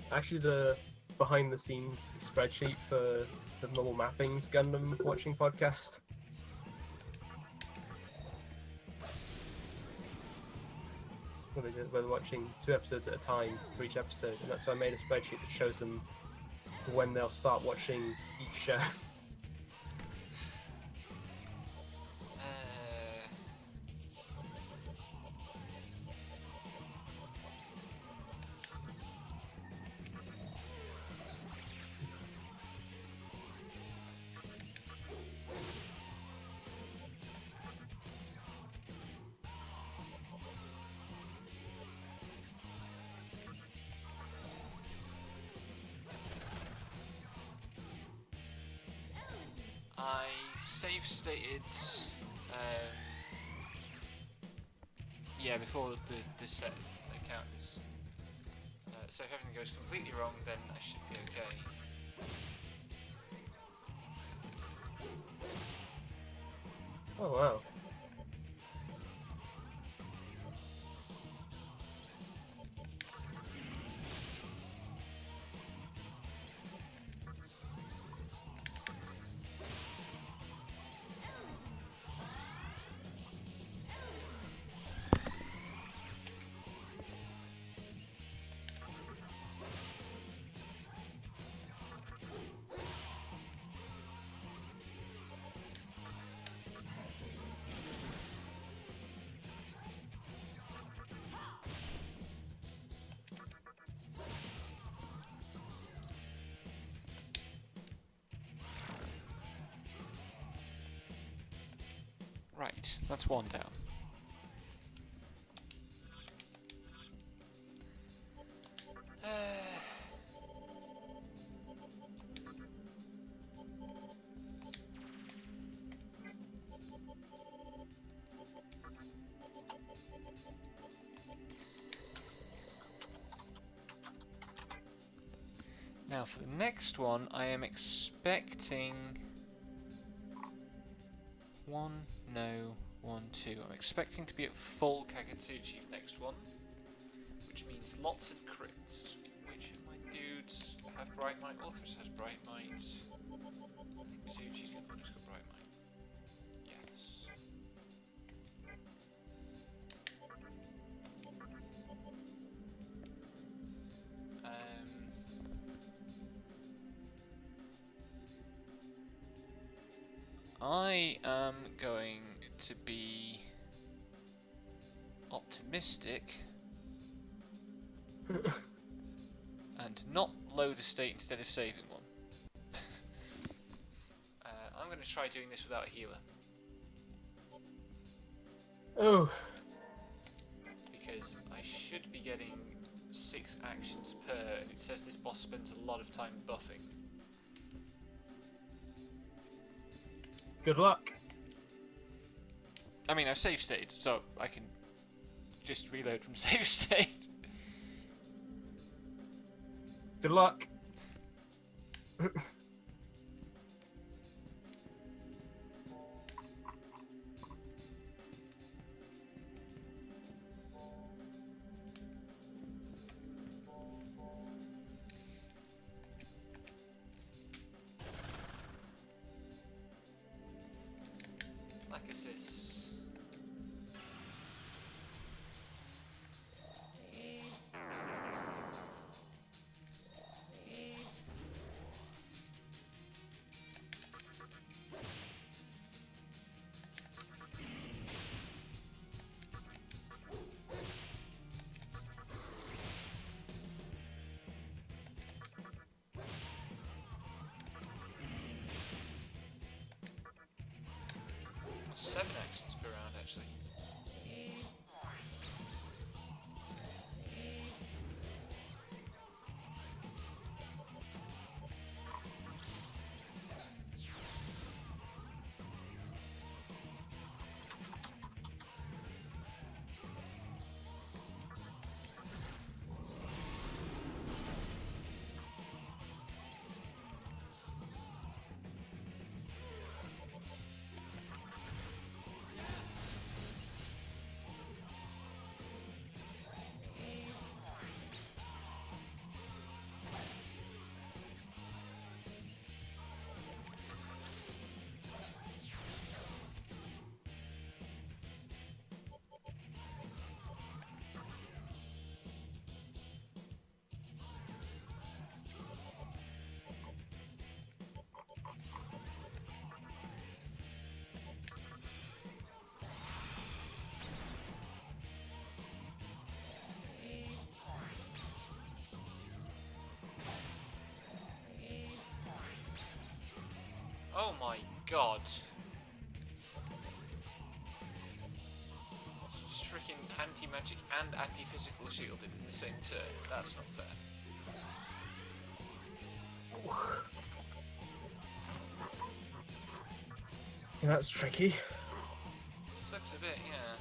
Actually, the behind-the-scenes spreadsheet for the normal mappings Gundam watching podcast. Where they're watching 2 episodes at a time for each episode, and that's why I made a spreadsheet that shows them when they'll start watching each show. I save stated, yeah, before the set account is. So if everything goes completely wrong, then I should be okay. Oh wow. Right, that's one down. Now for the next one, I am expecting... 1, no, 1, 2. I'm expecting to be at full Kagutsuchi for next one, which means lots of crits. Which of my dudes have Bright Might? Authors has Bright Might. I think Mizuchi's the other one who's got Bright Might. Yes. I am going to be optimistic and not load a state instead of saving one. I'm going to try doing this without a healer. Oh. Because I should be getting 6 actions per, and it says this boss spends a lot of time buffing. Good luck. I mean, I've save stated, so I can just reload from save state. Good luck. Like assist. That's 7 actions per round, actually. Oh my god. Just freaking anti-magic and anti-physical shielded in the same turn. That's not fair. Yeah, that's tricky. Sucks a bit, yeah.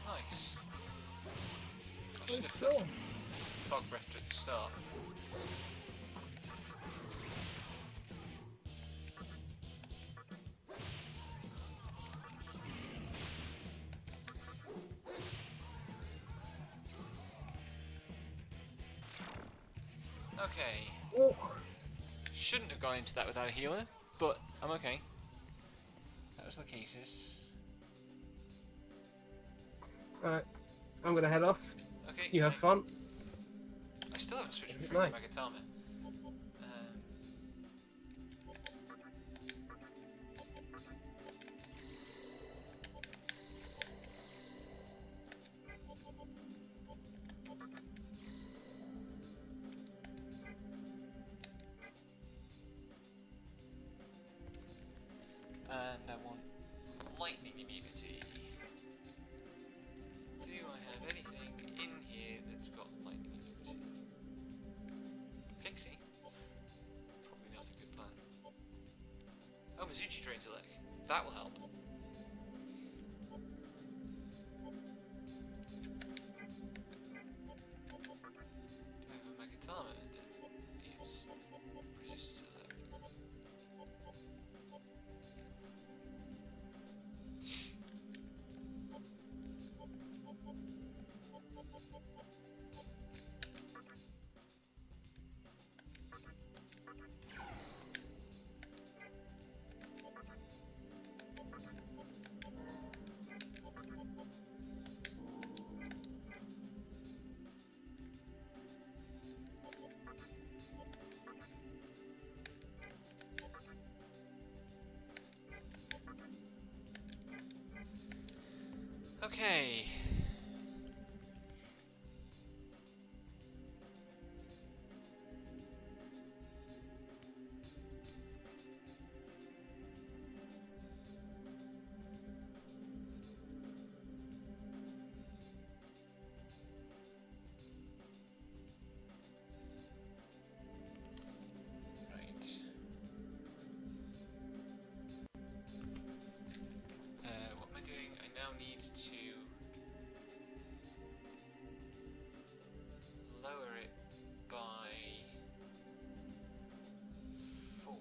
Nice. I should have put fog breath at the start. Okay. Oh. Shouldn't have gone into that without a healer, but I'm okay. That was the cases. Alright, I'm gonna head off. Okay. You have fun. I still haven't switched Good between night. Megatama. And I want lightning immunity. Do I have anything in here that's got lightning immunity? Pixie? Probably not a good plan. Oh, Mizuchi drains a leg. That will help. Do I have a Megatama that is resists a leg? Okay. Right. What am I doing? I now need to lower it by 4.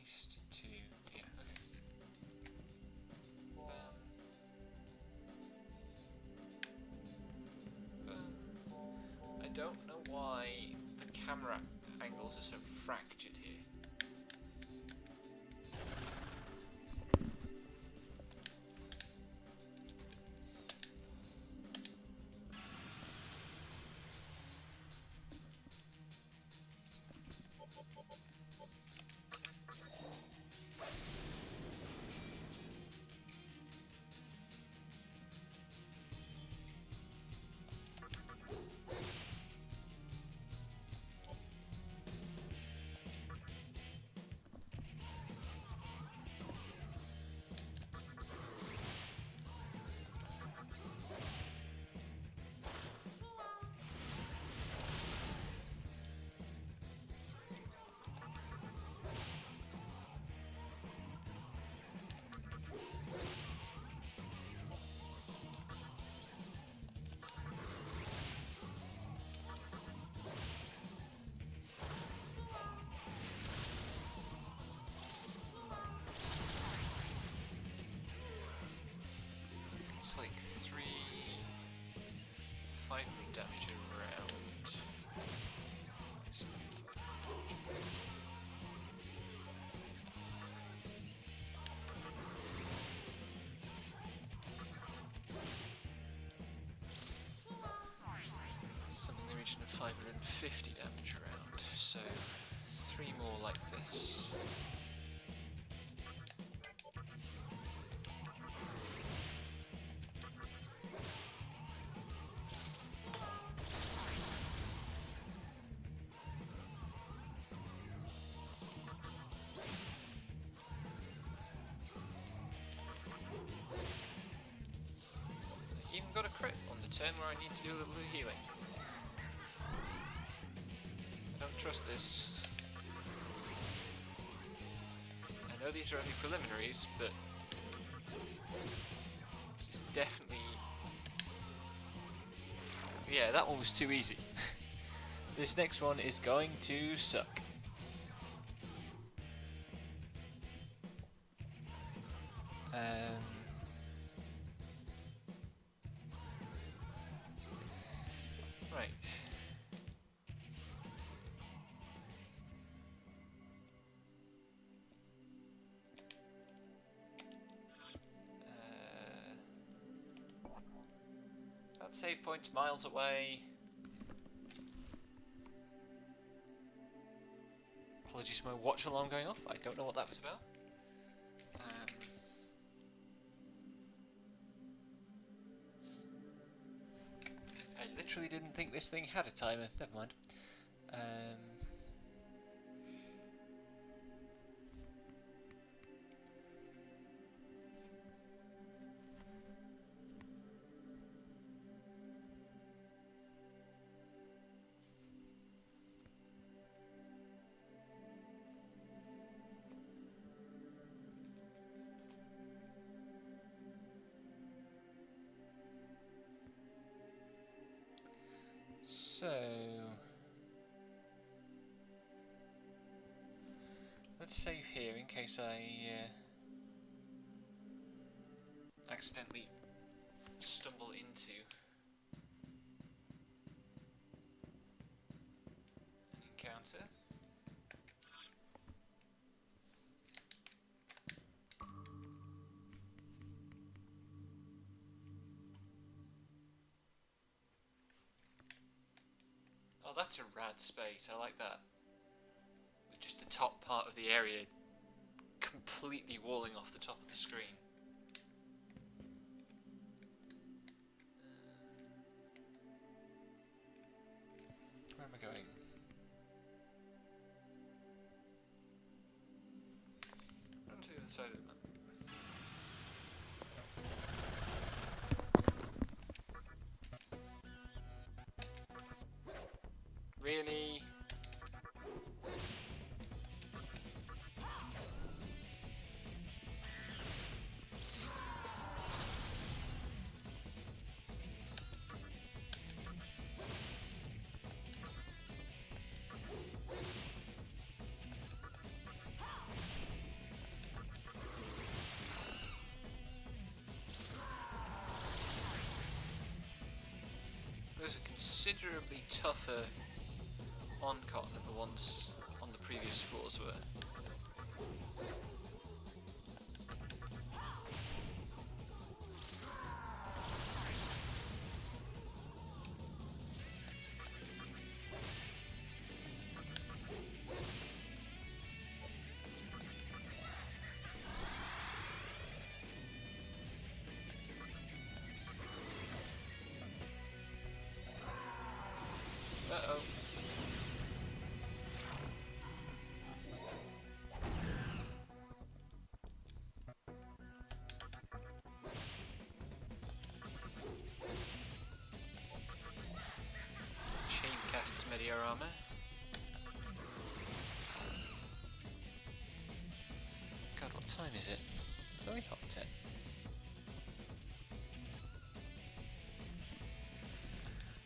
East to yeah, okay. I don't know why the camera angles are so fractured here. It's like 500 damage around. Something in the region of 550 damage around. So 3 more like this. Even got a crit on the turn where I need to do a little bit of healing. I don't trust this. I know these are only preliminaries, but this is definitely... Yeah, that one was too easy. This next one is going to suck. Right. That save point's miles away. Apologies for my watch alarm going off. I don't know what that was about. I literally didn't think this thing had a timer. Never mind. So let's save here in case I accidentally stumble into an encounter. Oh, that's a rad space. I like that. With just the top part of the area completely walling off the top of the screen. Where am I going? Run to the other side of the map. Really? Those are considerably tougher on-cot than the ones on the previous floors were. Uh-oh. Shin casts meteor armor. God, what time is it? It's only 10:30.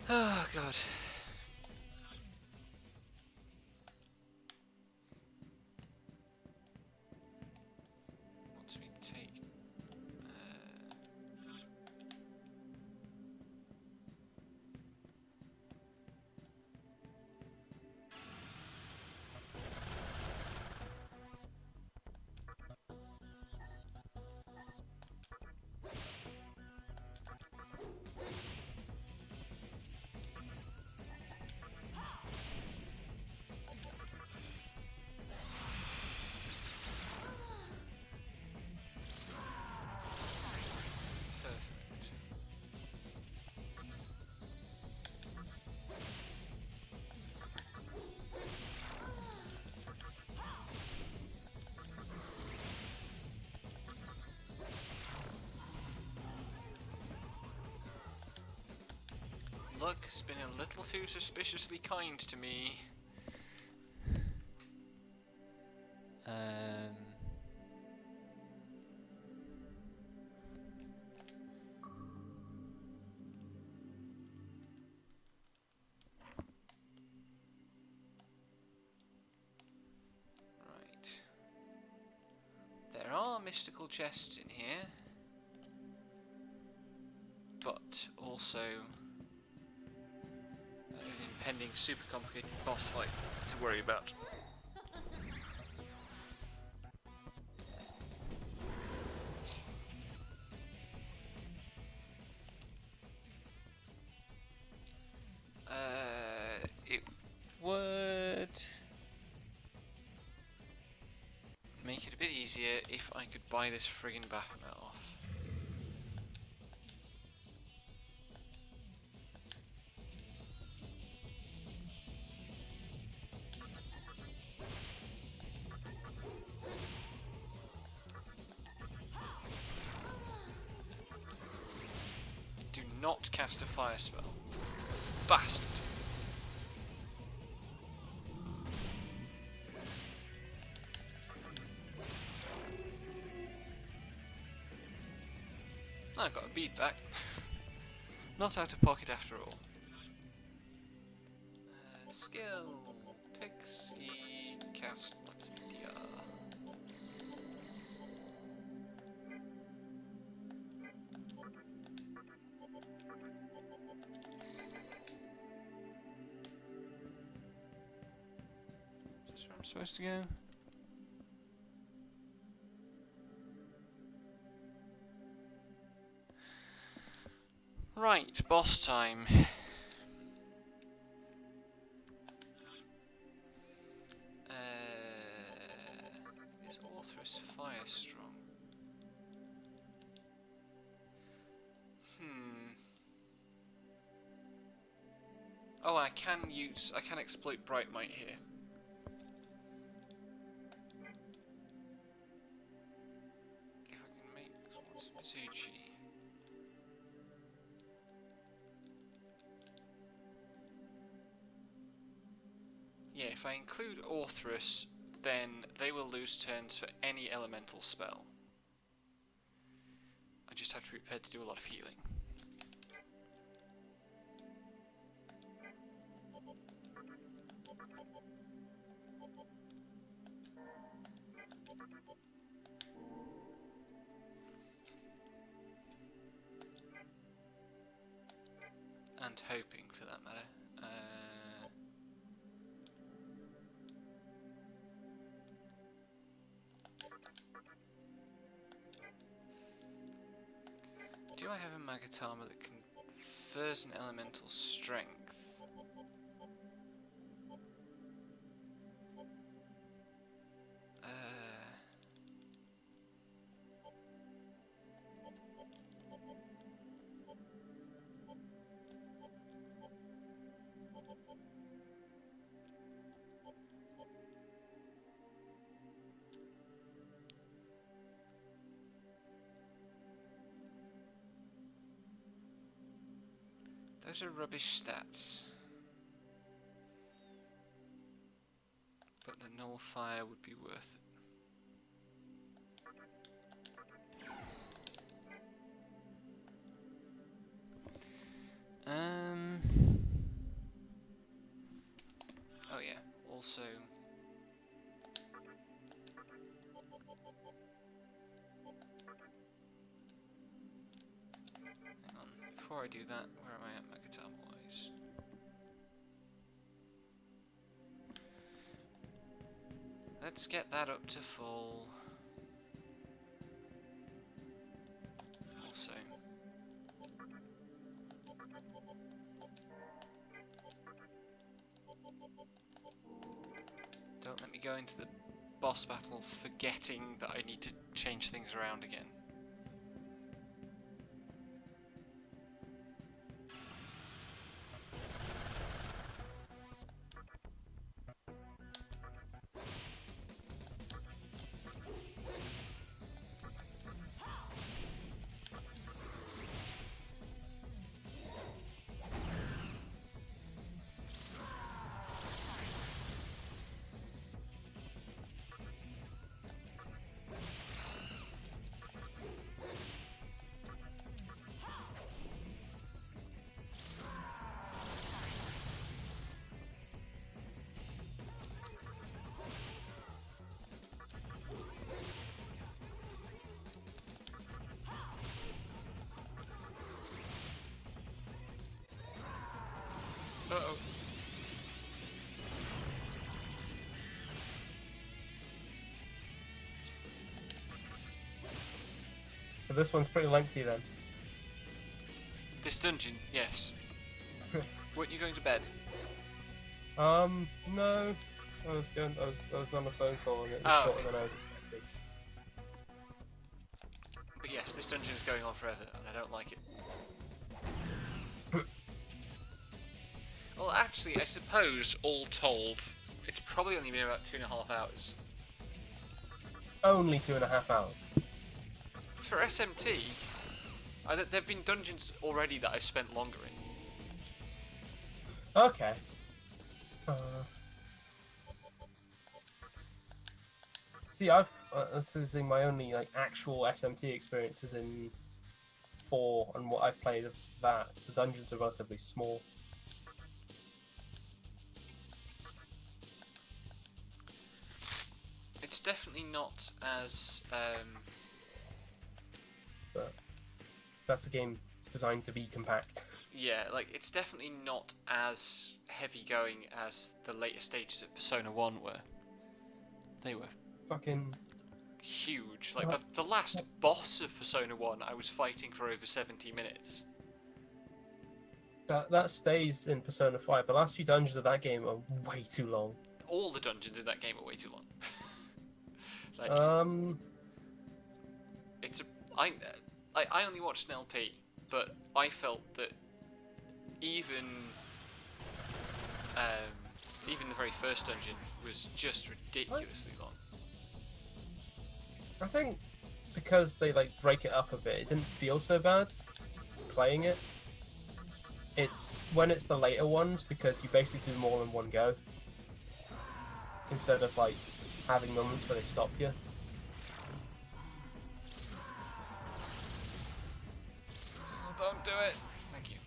Oh God. Wants me to take. Perfect. Luck has been a little too suspiciously kind to me. Right. There are mystical chests in here, but also an impending super complicated boss fight to worry about. make it a bit easier if I could buy this friggin' Baphomet off. Do not cast a fire spell. Bastard. I got a bead back. Not out of pocket after all. Skill. Pixie. Cast multimedia. Is this where I'm supposed to go? Right, boss time. Is Orthrus Firestrong? Oh, I can exploit Bright Might here. If I can make what's Mizuchi. Yeah, if I include Orthrus, then they will lose turns for any elemental spell. I just have to be prepared to do a lot of healing. And hoping, for that matter. Do I have a Magatama that confers an elemental strength? Those are rubbish stats. But the nullifier would be worth it. Oh yeah, also hang on, before I do that, where am I at Megatama wise? Let's get that up to full. Also, don't let me go into the boss battle forgetting that I need to change things around again. Uh-oh. So this one's pretty lengthy then. This dungeon, yes. Weren't you going to bed? No. I was on a phone call and it was shorter than I was expecting. yes, this dungeon is going on forever, and I don't like it. Well, actually, I suppose, all told, it's probably only been about 2.5 hours. Only 2.5 hours. For SMT, there have been dungeons already that I've spent longer in. Okay. See, this is in my only like actual SMT experiences in 4, and what I've played of that, the dungeons are relatively small. It's definitely not as But that's a game designed to be compact. yeah, like it's definitely not as heavy going as the later stages of Persona 1 were. They were Fucking huge. Like the last boss of Persona 1 I was fighting for over 70 minutes. that stays in Persona 5. The last few dungeons of that game are way too long. All the dungeons in that game are way too long. Like, it's a I only watched an LP, but I felt that even the very first dungeon was just ridiculously long. I think because they like break it up a bit, it didn't feel so bad playing it. It's when it's the later ones, because you basically do them all in one go instead of like having moments where they stop you. Oh, don't do it. Thank you.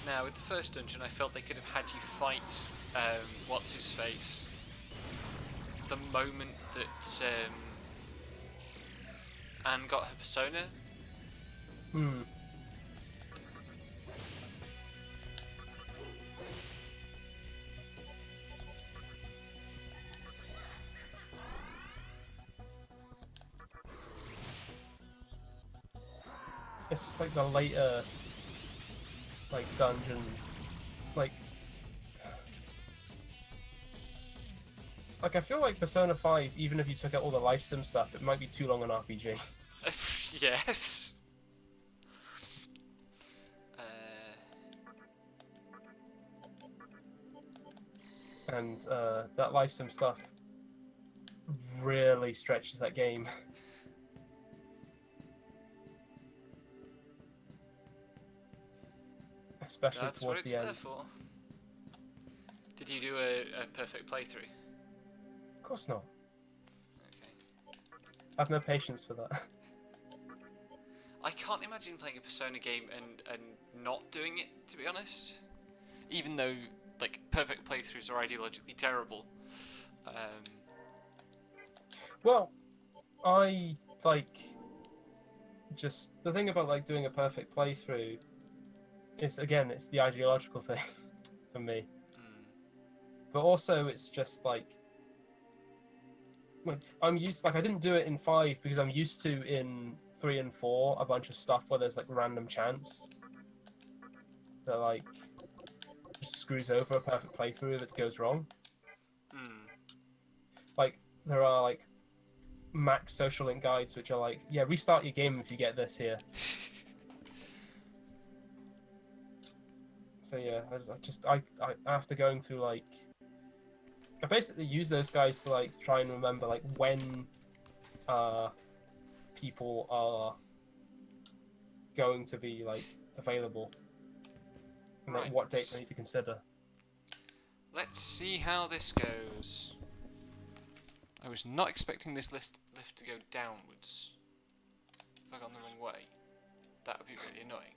Now, with the first dungeon, I felt they could have had you fight what's his face the moment that Anne got her persona. It's just like the later like dungeons, like I feel like Persona 5, even if you took out all the life sim stuff, it might be too long an RPG. Yes. And that life sim stuff really stretches that game. Especially That's towards what it's the end. there for. Did you do a perfect playthrough? Of course not. Okay. I have no patience for that. I can't imagine playing a Persona game and not doing it, to be honest. Even though, like, perfect playthroughs are ideologically terrible. Well, I like just the thing about like doing a perfect playthrough is, again, it's the ideological thing for me. But also it's just like I'm used, like I didn't do it in 5 because I'm used to in 3 and 4 a bunch of stuff where there's like random chance that like just screws over a perfect playthrough if it goes wrong. Like there are like max social link guides which are like, yeah, restart your game if you get this here. So yeah, I after going through like, I basically use those guys to like try and remember like when people are going to be like available and like what dates I need to consider. Let's see how this goes. I was not expecting this lift to go downwards. Have I gone the wrong way? That would be really annoying.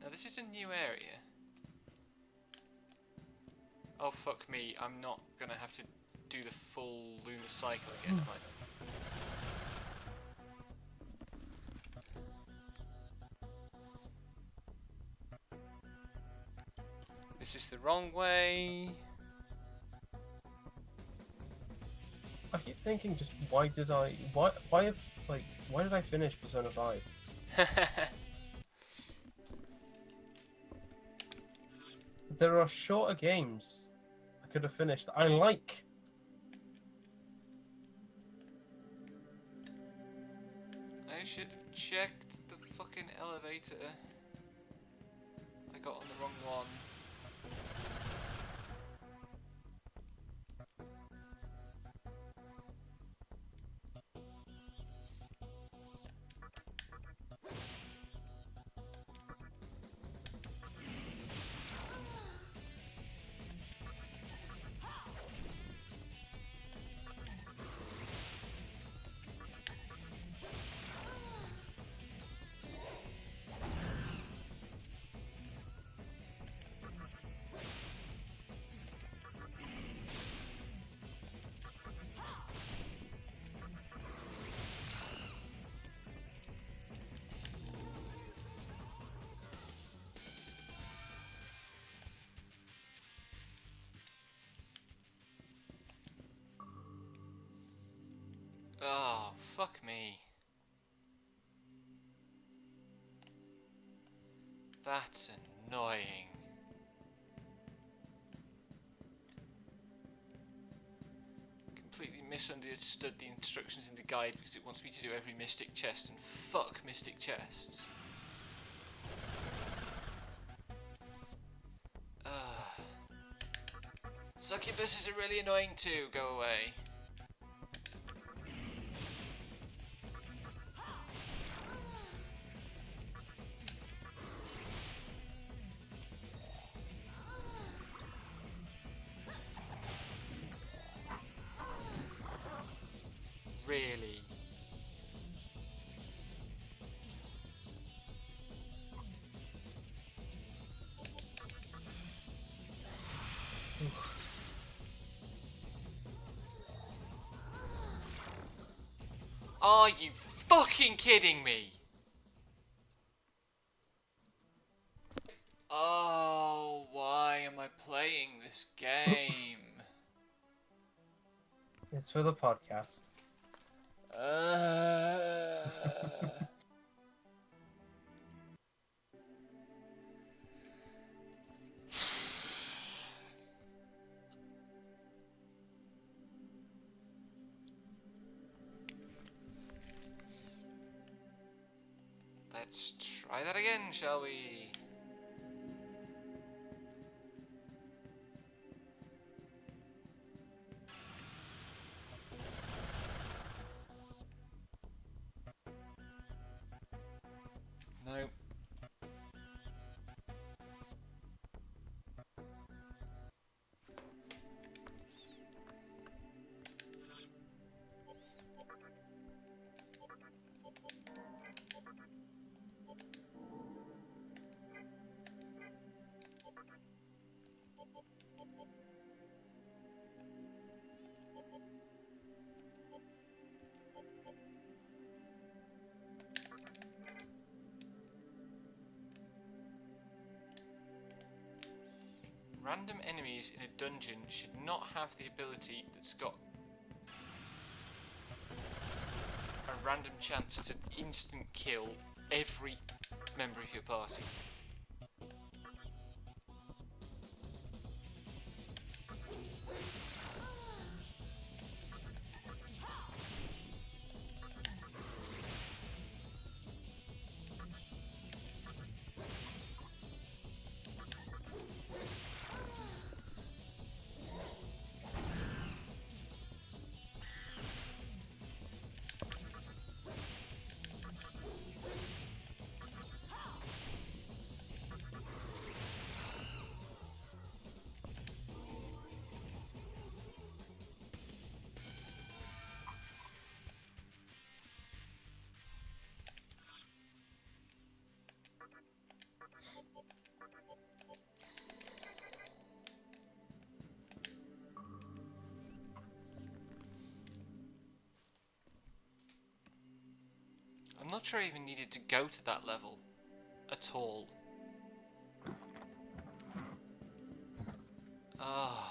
Now this is a new area. Oh fuck me, I'm not gonna have to do the full lunar cycle again, am I? This is the wrong way. I keep thinking, just why did I finish Persona 5? There are shorter games I could have finished that I like. I should have checked the fucking elevator. I got on the wrong one. Oh, fuck me. That's annoying. Completely misunderstood the instructions in the guide because it wants me to do every mystic chest, and fuck mystic chests. Succubuses are really annoying too, go away. Really? Are you fucking kidding me? Oh, why am I playing this game? It's for the podcast. Let's try that again, shall we? No. Random enemies in a dungeon should not have the ability that's got a random chance to instant kill every member of your party. I'm not sure I even needed to go to that level at all. Ah.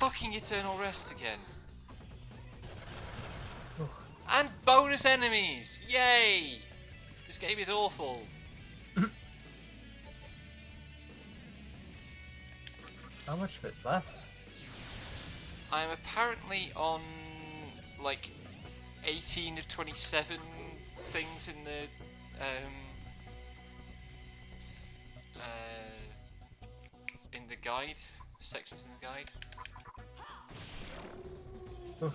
fucking Eternal Rest again. Oh. And bonus enemies! Yay! This game is awful. How much of it's left? I'm apparently on like 18 to 27 things in the guide, sections in the guide. Oh.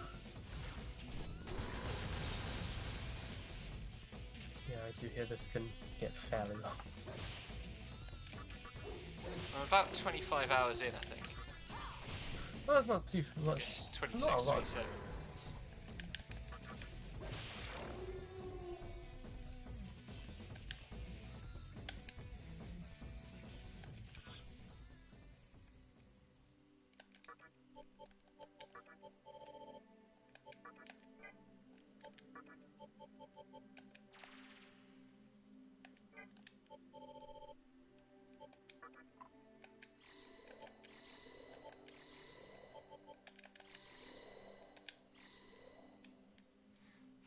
Yeah, I do hear this can get fairly long. I'm about 25 hours in, I think. Well, that's not too much. It's Not 26, a lot. 27.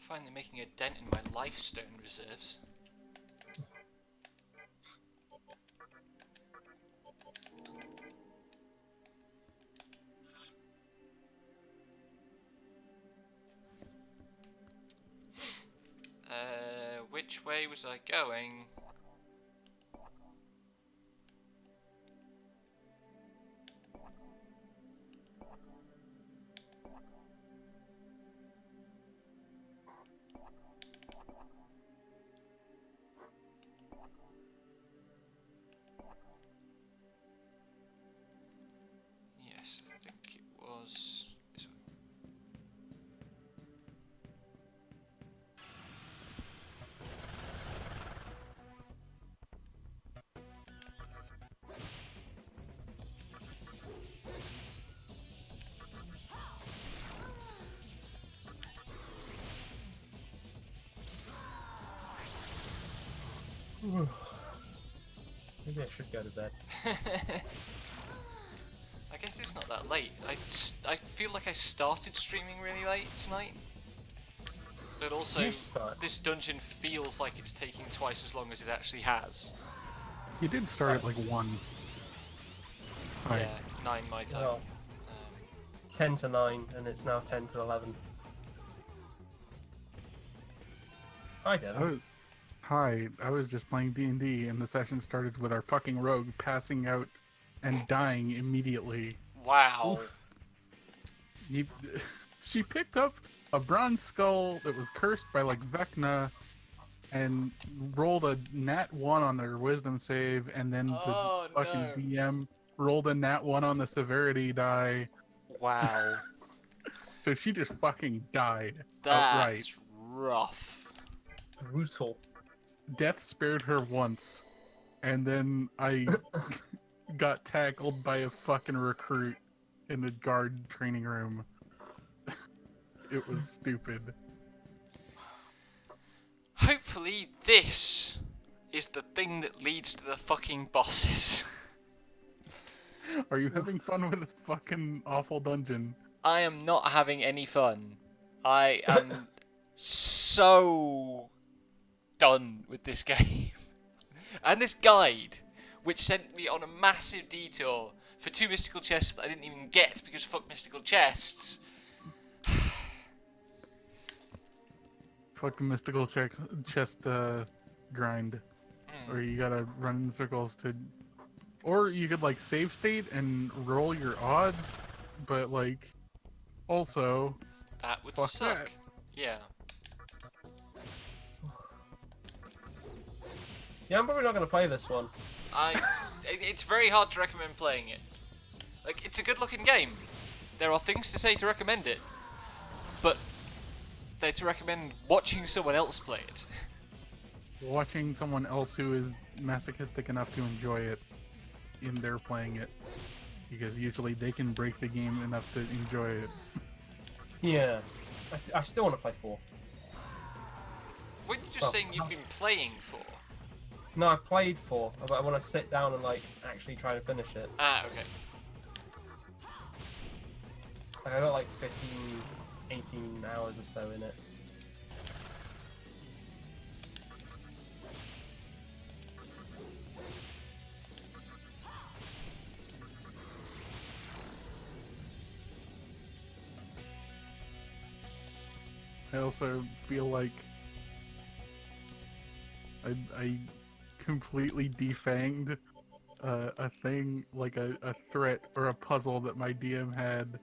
Finally making a dent in my lifestone reserves. Which way was I going? Yes, I think it was this way. Maybe I should go to bed. I guess it's not that late. I feel like I started streaming really late tonight. But also, You start. this dungeon feels like it's taking twice as long as it actually has. You did start at like 1. Right. Yeah, 9 my time. Well, 10 to 9, and it's now 10 to 11. Hi, Devin. Hi, I was just playing D&D and the session started with our fucking rogue passing out and dying immediately. Wow. Oof. She picked up a bronze skull that was cursed by like Vecna and rolled a nat 1 on their wisdom save, and then Oh, the fucking no. DM rolled a nat 1 on the severity die. Wow. So she just fucking died outright. That's rough. Brutal. Death spared her once, and then I got tackled by a fucking recruit in the guard training room. It was stupid. Hopefully this is the thing that leads to the fucking bosses. Are you having fun with a fucking awful dungeon? I am not having any fun. I am so done with this game. And this guide, which sent me on a massive detour for 2 mystical chests that I didn't even get because fuck mystical chests. Fuck the mystical chest grind. Or you gotta run in circles to... Or you could like save state and roll your odds, but like... Also... That would Fuck suck. that. Yeah. Yeah, I'm probably not going to play this one. It's very hard to recommend playing it. Like, it's a good looking game. There are things to say to recommend it. But they're to recommend watching someone else play it. Watching someone else who is masochistic enough to enjoy it in their playing it. Because usually they can break the game enough to enjoy it. Yeah. I still want to play 4. Weren't you just saying you've been playing for? No, I played 4, but I want to sit down and like actually try to finish it. Ah, okay. I got like 15, 18 hours or so in it. I also feel like I completely defanged a thing, like a threat or a puzzle that my DM had.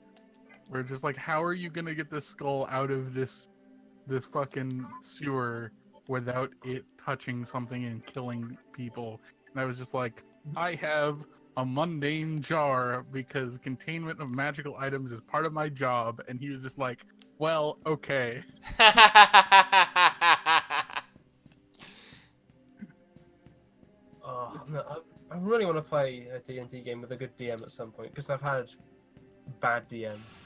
Where just like, how are you gonna get this skull out of this fucking sewer without it touching something and killing people? And I was just like, I have a mundane jar because containment of magical items is part of my job. And he was just like, well, okay. Oh, no, I really want to play a D&D game with a good DM at some point, because I've had bad DMs.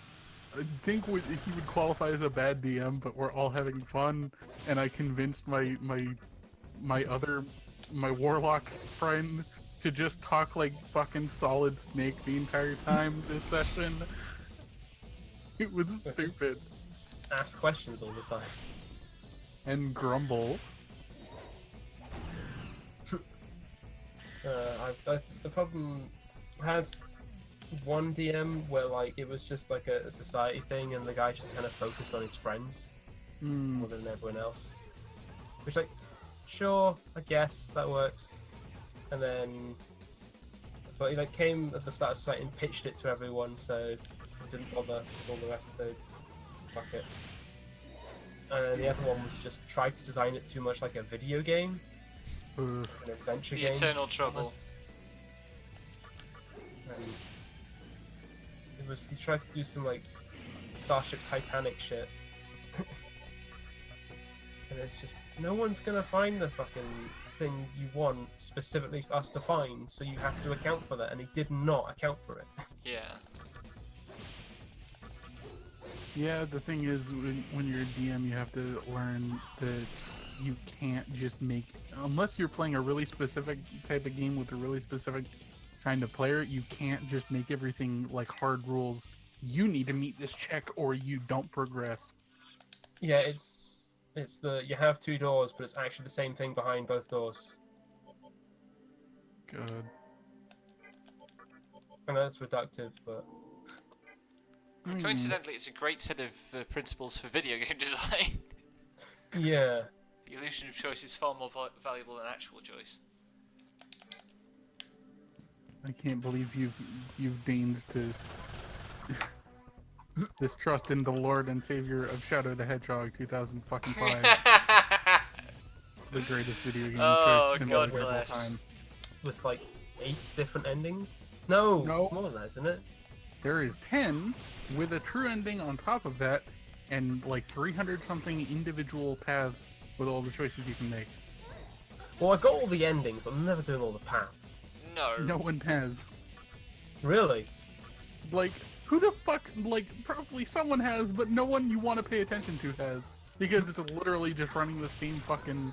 I think he would qualify as a bad DM, but we're all having fun, and I convinced my warlock friend to just talk like fucking Solid Snake the entire time this session. It was stupid. Ask questions all the time. And grumble. The problem I had one DM where like it was just like a society thing, and the guy just kind of focused on his friends more than everyone else. Which, like, sure, I guess that works. And then, but he like came at the start of society and pitched it to everyone, so I didn't bother with all the rest. So fuck it. And then the other one was just tried to design it too much like a video game. An adventure The game. eternal trouble. And he tried to do some like Starship Titanic shit. And it's just, no one's gonna find the fucking thing you want specifically for us to find, so you have to account for that, and he did not account for it. Yeah. Yeah, the thing is, when you're a DM, you have to learn that you can't just make, unless you're playing a really specific type of game with a really specific kind of player, you can't just make everything like hard rules. You need to meet this check or you don't progress. Yeah, it's the, you have two doors, but it's actually the same thing behind both doors. Good. I know it's reductive, but... Coincidentally, it's a great set of principles for video game design. Yeah. The illusion of choice is far more valuable than actual choice. I can't believe you've deigned to distrust in the Lord and Savior of Shadow the Hedgehog 2005. The greatest video game choice simulator of all time. With like 8 different endings? No, No. It's more than that, isn't it? There is 10 with a true ending on top of that, and like 300 something individual paths with all the choices you can make. Well, I got all the endings, but I'm never doing all the paths. No. No one has. Really? Like, who the fuck, like, probably someone has, but no one you want to pay attention to has. Because it's literally just running the same fucking,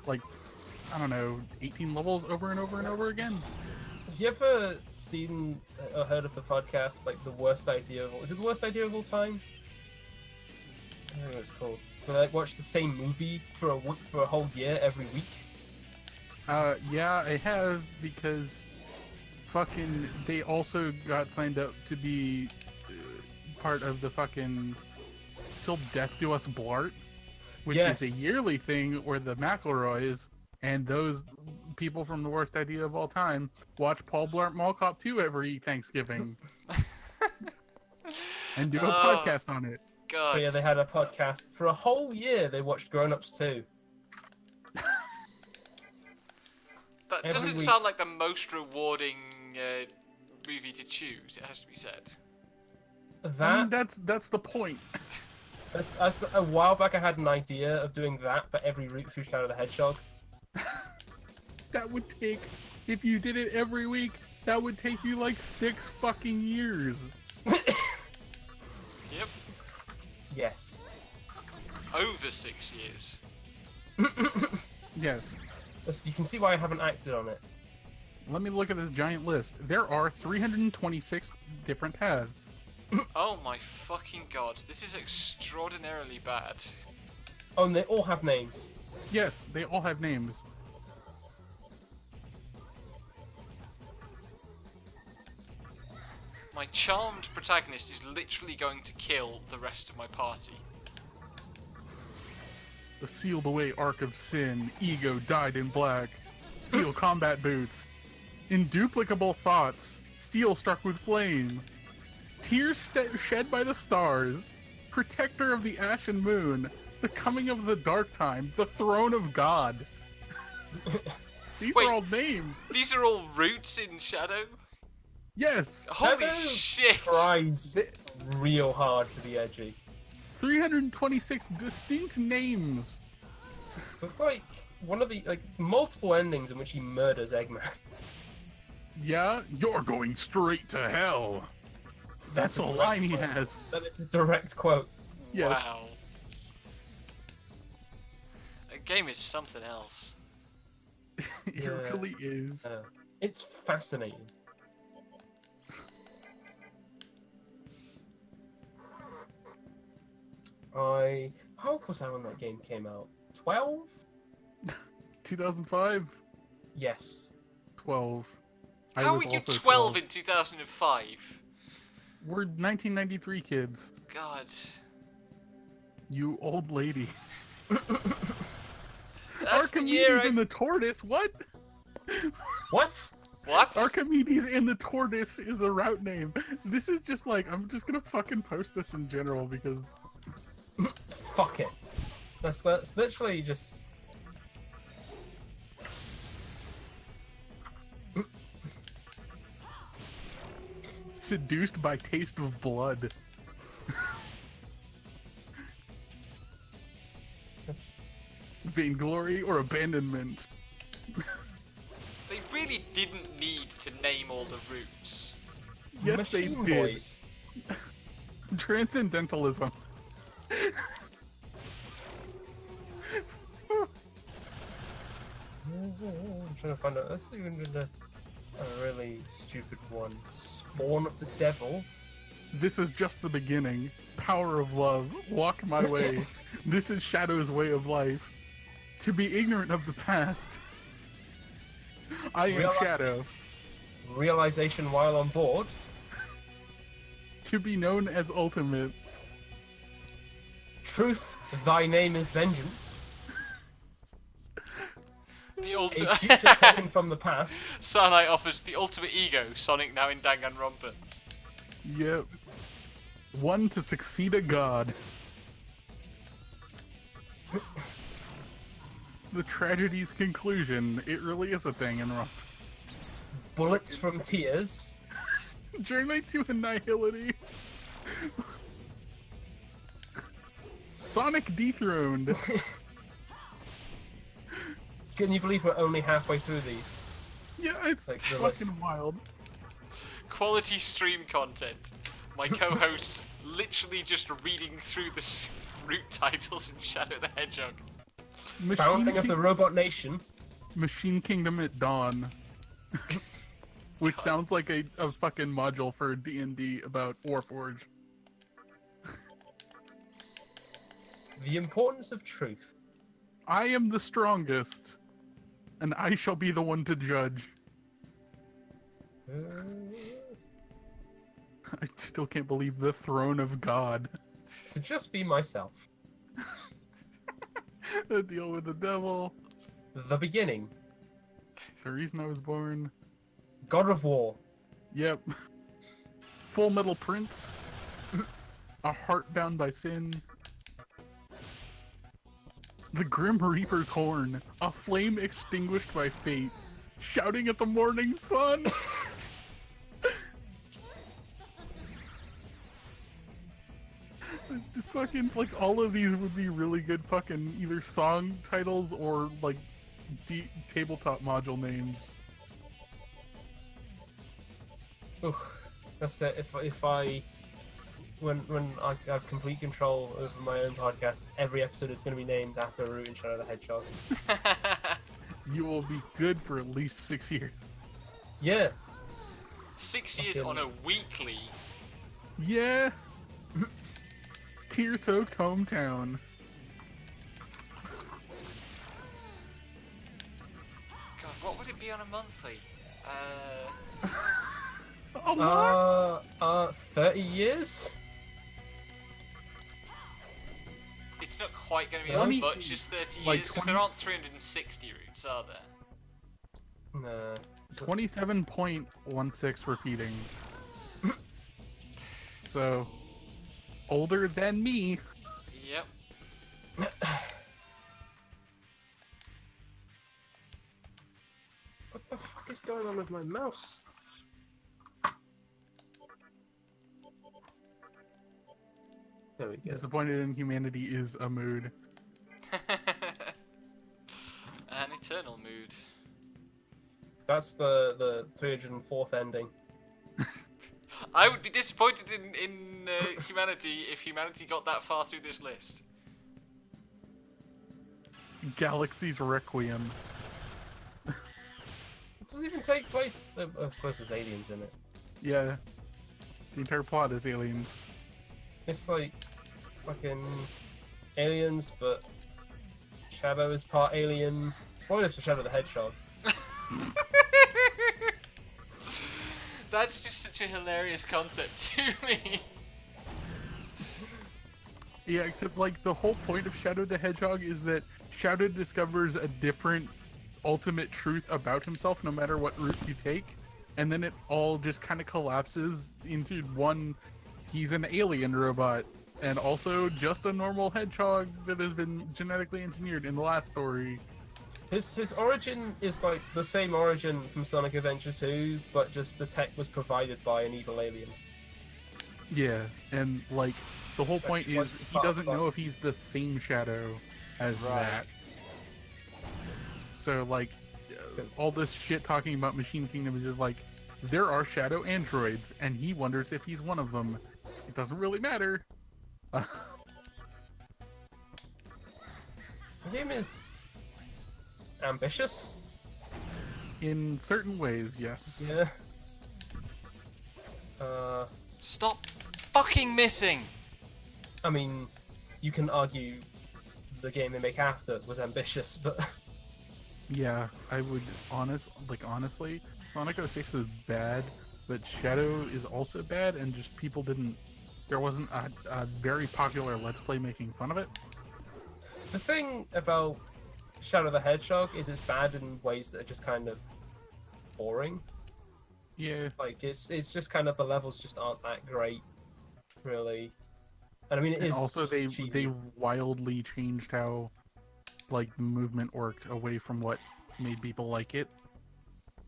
like, I don't know, 18 levels over and over and over again. Have you ever seen or heard of the podcast, like, The Worst Idea of All... Is it The Worst Idea of All Time? I don't know what it's called. Where they, like, watch the same movie for a whole year every week? Yeah, I have, because fucking, they also got signed up to be part of the fucking Till Death Do Us Blart, which Yes. is a yearly thing where the McElroys and those people from The Worst Idea of All Time watch Paul Blart Mall Cop 2 every Thanksgiving. And do a podcast on it. God. So yeah, they had a podcast. For a whole year, they watched Grown Ups 2. That Every doesn't week. sound like the most rewarding movie to choose, it has to be said. That... I mean, that's the point. a while back, I had an idea of doing that, but every week through Shadow the Hedgehog. That would take, if you did it every week, that would take you like 6 fucking years. Yep. Yes. Over 6 years. Yes. You can see why I haven't acted on it. Let me look at this giant list. There are 326 different paths. Oh my fucking god, this is extraordinarily bad. Oh, and they all have names. Yes, they all have names. My charmed protagonist is literally going to kill the rest of my party. The sealed away arc of sin, ego dyed in black, steel combat boots, induplicable thoughts, steel struck with flame, tears shed by the stars, protector of the ashen moon, the coming of the dark time, the throne of God. These Wait. are all names. These are all roots in Shadow? Yes, Holy Shadow shit! Tries real hard to be edgy. 326 distinct names. There's like one of the multiple endings in which he murders Eggman. Yeah, you're going straight to hell. That's a direct line he quote. has. That is a direct quote. Yes. Wow. The game is something else. It Yeah. really is. It's fascinating. How old was I when that game came out? 12? 2005, Yes. 12. I How was were you also 12 in 2005? We're 1993 kids. God. You old lady. That's the year Archimedes and the tortoise. What? What? What? Archimedes and the tortoise is a route name. This is just like, I'm just gonna fucking post this in general because Fuck it. That's literally just. seduced by taste of blood. That's... Vainglory or abandonment. They really didn't need to name all the roots. Yes, Machine they did. Voice. Transcendentalism. I'm trying to find out. Let's see if we can do a really stupid one. Spawn of the Devil. This is just the beginning. Power of love. Walk my way. This is Shadow's way of life. To be ignorant of the past. I am Shadow. Realization while on board. To be known as Ultimate. Truth, thy name is vengeance. The A ultimate. future taken from the past. Sanai offers the ultimate ego, Sonic now in Danganronpa. Yep. One to succeed a god. The tragedy's conclusion. It really is a thing in Rump. Bullets from tears. Journey to Annihility. Sonic dethroned. Can you believe we're only halfway through these? Yeah, it's Like the fucking list. wild. Quality stream content. My co-host literally just reading through the root titles in Shadow the Hedgehog. Founding of the Robot Nation. Machine Kingdom at Dawn. Which sounds like a fucking module for D&D about Warforged. The importance of truth. I am the strongest, and I shall be the one to judge. I still can't believe the throne of God. To just be myself. The deal with the devil. The beginning. The reason I was born. God of War. Yep. Full Metal Prince. A heart bound by sin. The Grim Reaper's horn. A flame extinguished by fate. Shouting at the morning sun. Fucking, like, all of these would be really good fucking either song titles or, like, tabletop module names. Oof. That's it. If I when I have complete control over my own podcast, every episode is going to be named after a root in Shadow the Hedgehog. You will be good for at least 6 years. Yeah. 6 years on a weekly. Yeah. Tear-soaked hometown. God, what would it be on a monthly? A lot. 30 years? It's not quite going to be Let as me- much as 30 like years, because 20 there aren't 360 routes, are there? Nah. 27.16 repeating. So, older than me. Yep. What the fuck is going on with my mouse? There we go. Disappointed in humanity is a mood. An eternal mood. That's the 304th ending. I would be disappointed in humanity if humanity got that far through this list. Galaxy's Requiem. It doesn't even take place. I suppose there's aliens in it. Yeah. The entire plot is aliens. It's like fucking aliens, but Shadow is part alien. Spoilers for Shadow the Hedgehog. That's just such a hilarious concept to me. Yeah, except like the whole point of Shadow the Hedgehog is that Shadow discovers a different ultimate truth about himself no matter what route you take, and then it all just kind of collapses into one. He's an alien robot, and also just a normal hedgehog that has been genetically engineered in the last story. His origin is like the same origin from Sonic Adventure 2, but just the tech was provided by an evil alien. Yeah, and like the whole point Like, is he doesn't know if he's the same Shadow as Right. that. So like all this shit talking about Machine Kingdom is just like there are Shadow androids, and he wonders if he's one of them. It doesn't really matter. The game is ambitious. In certain ways, yes. Yeah. Stop fucking missing! I mean, you can argue the game they make after was ambitious, but Yeah, I would honestly, Sonic 06 is bad, but Shadow is also bad, and just people didn't. There wasn't a very popular Let's Play making fun of it. the thing about Shadow the Hedgehog is it's bad in ways that are just kind of boring. Yeah, Like it's just kind of the levels just aren't that great, really. And I mean, it and is also they cheesy. wildly changed how like the movement worked away from what made people like it.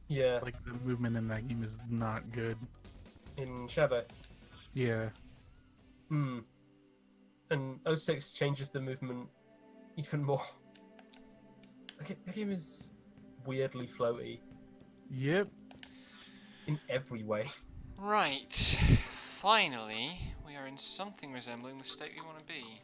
Yeah, Like the movement in that game is not good. in Shadow. Yeah, Hmm. And 06 changes the movement even more. The game is weirdly floaty yep. in every way. Right. Finally, we are in something resembling the state we want to be.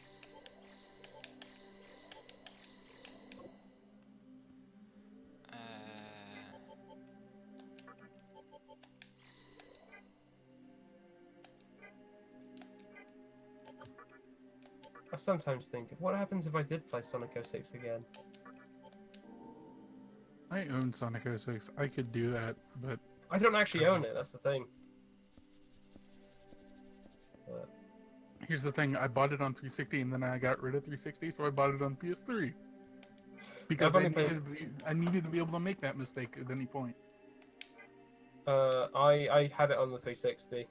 I sometimes think, what happens if I did play Sonic 06 again? I own Sonic 06. I could do that, but I don't actually own it, that's the thing. But here's the thing: I bought it on 360, and then I got rid of 360, so I bought it on PS3 because I've I only needed to be able to make that mistake at any point. I had it on the 360.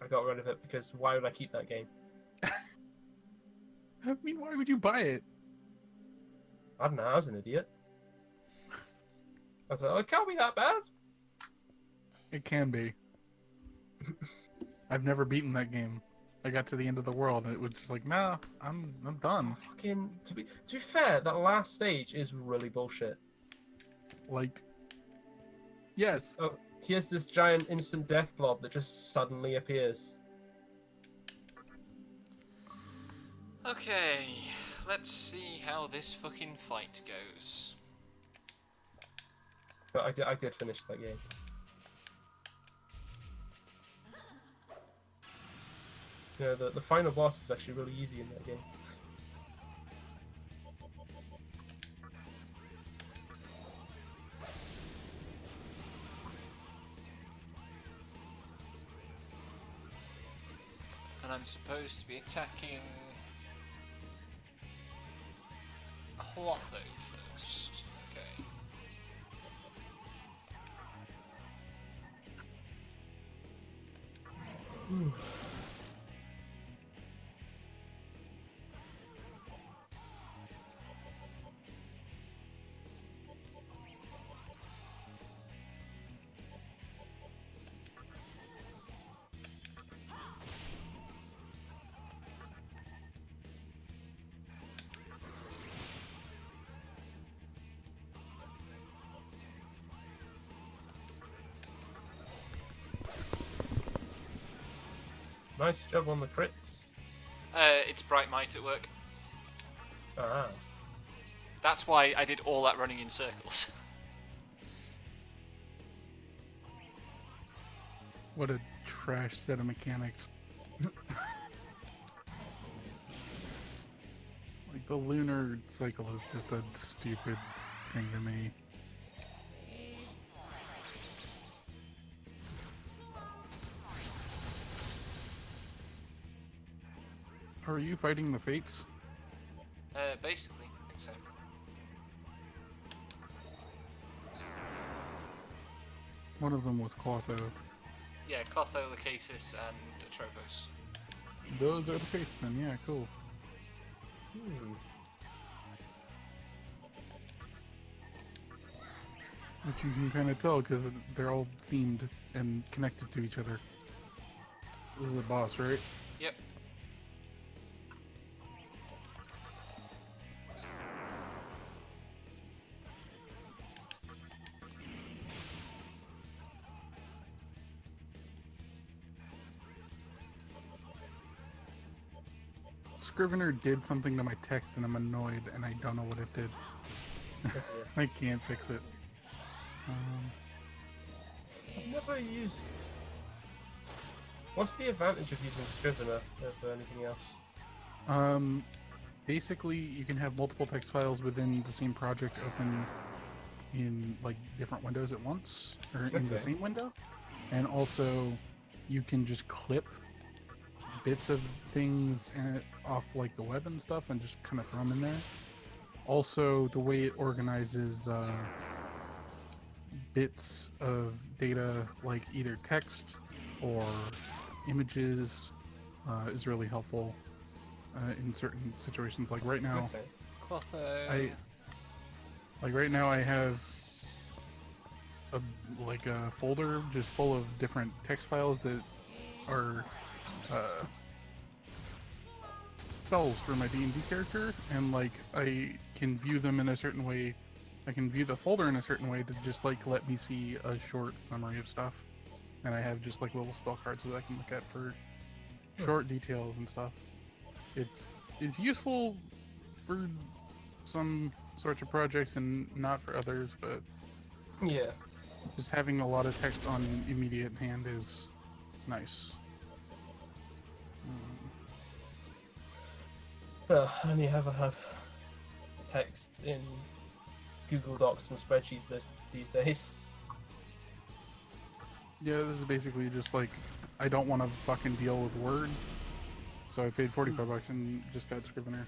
I got rid of it because why would I keep that game? I mean, why would you buy it? I don't know, I was an idiot. I was like, oh, it can't be that bad. It can be. I've never beaten that game. I got to the end of the world, and it was just like, nah, I'm done. Fucking to be fair, that last stage is really bullshit. Like, yes, Oh, here's this giant instant death blob that just suddenly appears. Okay, let's see how this fucking fight goes. But I did finish that game. Yeah, the final boss is actually really easy in that game. And I'm supposed to be attacking Clotho first. Okay. Nice job on the crits. It's Bright Might at work. Ah. That's why I did all that running in circles. What a trash set of mechanics. Like, the lunar cycle is just a stupid thing to me. Are you fighting the Fates? Basically, I think so. One of them was Clotho. Yeah, Clotho, Lachesis, and Atropos. Those are the Fates then, yeah, cool. Which you can kind of tell because they're all themed and connected to each other. This is a boss, right? Yep. Scrivener did something to my text and I'm annoyed and I don't know what it did. I can't fix it. I've never used... What's the advantage of using Scrivener over anything else? Basically, you can have multiple text files within the same project open in like different windows at once, or in the Okay. same window. And also, you can just clip bits of things off like the web and stuff and just kind of throw them in there. Also, the way it organizes bits of data, like either text or images, is really helpful in certain situations. Like right now, Okay. Clotho. right now I have a folder just full of different text files that are spells for my D&D character, and like I can view them in a certain way. I can view the folder in a certain way to just like let me see a short summary of stuff, and I have just like little spell cards that I can look at for short details and stuff. It's useful for some sorts of projects and not for others, but Yeah. just having a lot of text on immediate hand is nice. I only ever have text in Google Docs and spreadsheets these days. Yeah, this is basically just like, I don't want to fucking deal with Word, so I paid $45 and just got Scrivener.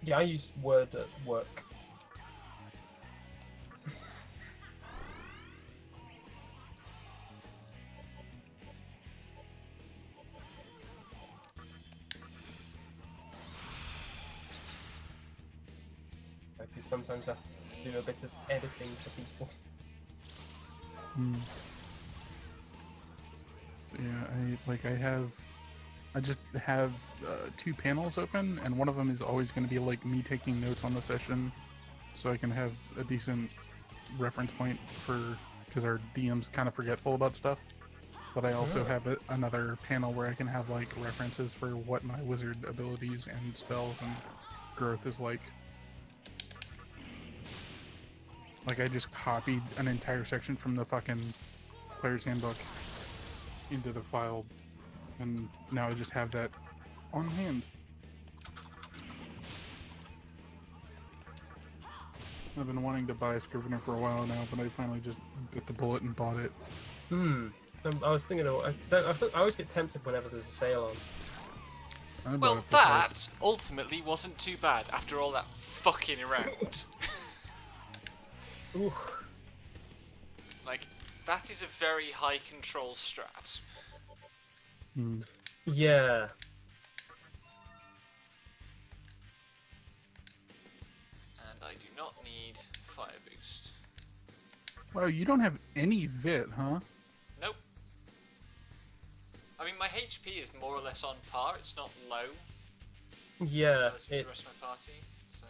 Yeah, I use Word at work. I do sometimes have to do a bit of editing for people. Yeah, I just have 2 panels open, and one of them is always going to be like me taking notes on the session, so I can have a decent reference point because our DM's kind of forgetful about stuff. But I also have another panel where I can have like references for what my wizard abilities and spells and growth is like. Like, I just copied an entire section from the fucking player's handbook into the file, and now I just have that on hand. I've been wanting to buy a Scrivener for a while now, but I finally just bit the bullet and bought it. I was thinking of, I always get tempted whenever there's a sale on. I bought Well, it for that price. ultimately wasn't too bad after all that fucking around. Ooh. Like, that is a very high control strat. Hmm. Yeah. And I do not need fire boost. Wow, you don't have any VIT, huh? Nope. I mean, my HP is more or less on par. It's not low Yeah, relative to the rest of it's. my party. So.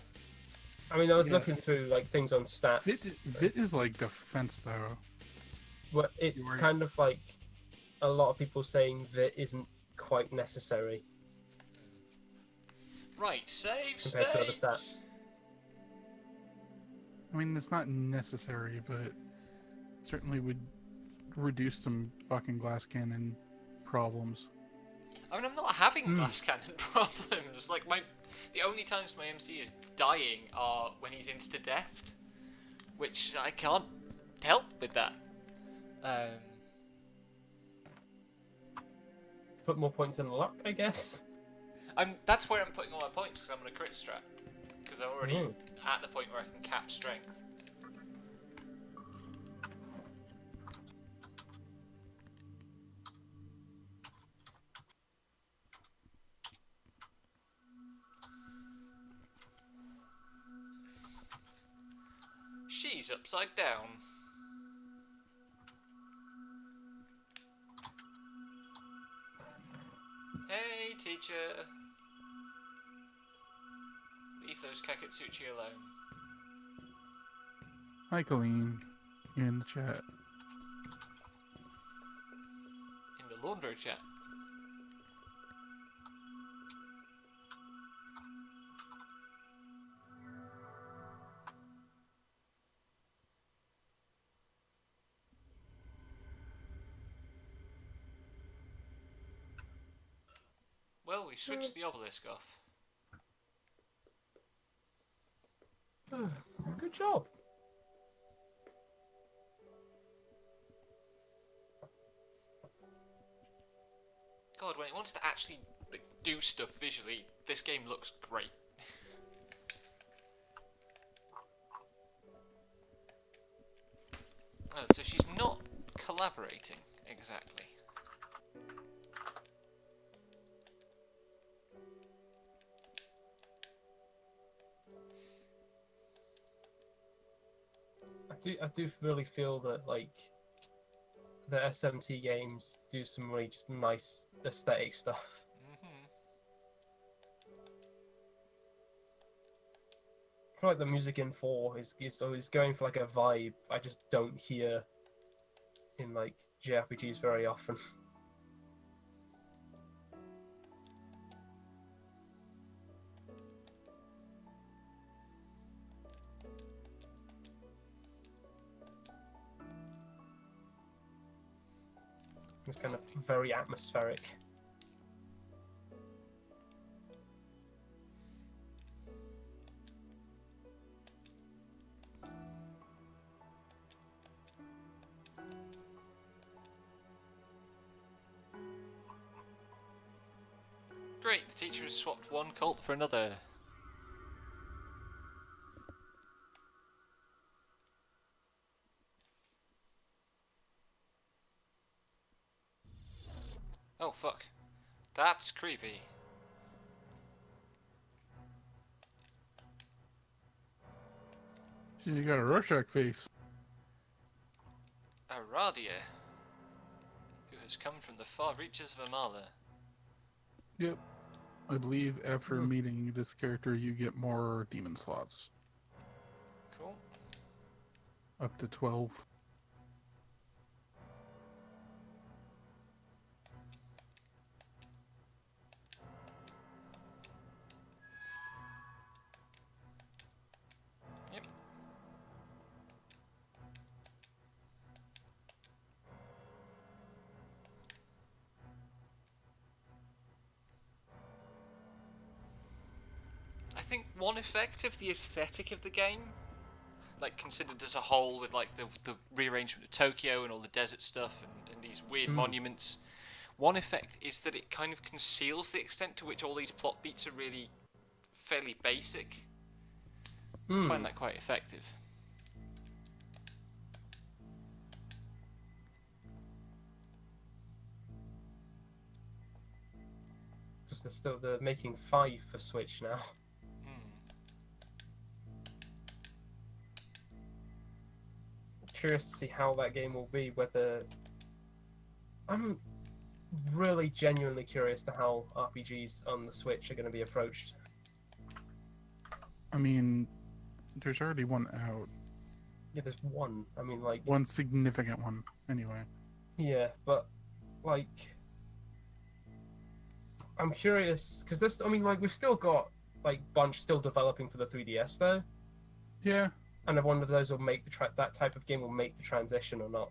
I mean, I was Yeah. looking through like things on stats. VIT is like defense, though. But it's You were- kind of like a lot of people saying that isn't quite necessary Right, save compared to other state. stats. I mean, it's not necessary, but certainly would reduce some fucking glass cannon problems. I mean, I'm not having glass cannon problems. Like, the only times my MC is dying are when he's insta-deathed, which I can't help with that. Put more points in luck, I guess. That's where I'm putting all my points, because I'm on a crit strat. Because I'm already at the point where I can cap strength. She's upside down. Hey, teacher. Leave those Kakatsuchi alone. Hi, Colleen. You're in the chat. In the laundry chat. Well, we switched the obelisk off. Good job. God, when it wants to actually do stuff visually, this game looks great. Oh, so she's not collaborating, exactly. I do really feel that like the SMT games do some really just nice aesthetic stuff. I feel like the music in 4 is always going for like a vibe I just don't hear in like JRPGs very often. It's kind of very atmospheric. Great, the teacher has swapped one cult for another. Oh fuck. That's creepy. She's got a Rorschach face. Aradia, who has come from the far reaches of Amala. Yep. I believe after meeting this character, you get more demon slots. Cool. Up to 12. think one effect of the aesthetic of the game, like considered as a whole, with like the rearrangement of Tokyo and all the desert stuff and these weird monuments, one effect is that it kind of conceals the extent to which all these plot beats are really fairly basic. I find that quite effective. Just they're making 5 for Switch now. Curious to see how that game will be. Whether I'm really genuinely curious to how RPGs on the Switch are going to be approached. I mean, there's already one out. Yeah, there's one. I mean, like one significant one, anyway. Yeah, but like, I'm curious because this. I mean, like, we've still got like bunch still developing for the 3DS though. Yeah. And I wonder if those will make the that type of game will make the transition or not.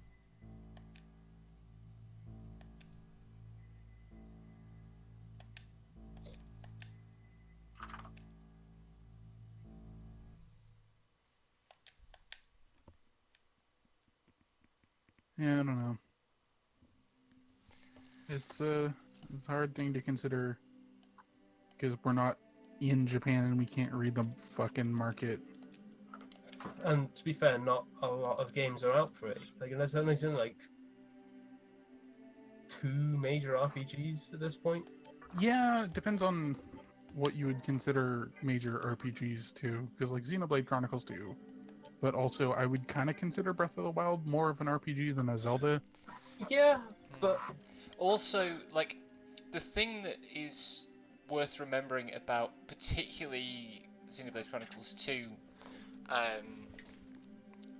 Yeah, I don't know. It's a hard thing to consider because we're not in Japan and we can't read the fucking market. And to be fair, not a lot of games are out for it. Like, there's only like 2 major RPGs at this point. Yeah, it depends on what you would consider major RPGs too, because like Xenoblade Chronicles 2. But also, I would kind of consider Breath of the Wild more of an RPG than a Zelda. Yeah, but also, like, the thing that is worth remembering about particularly Xenoblade Chronicles 2,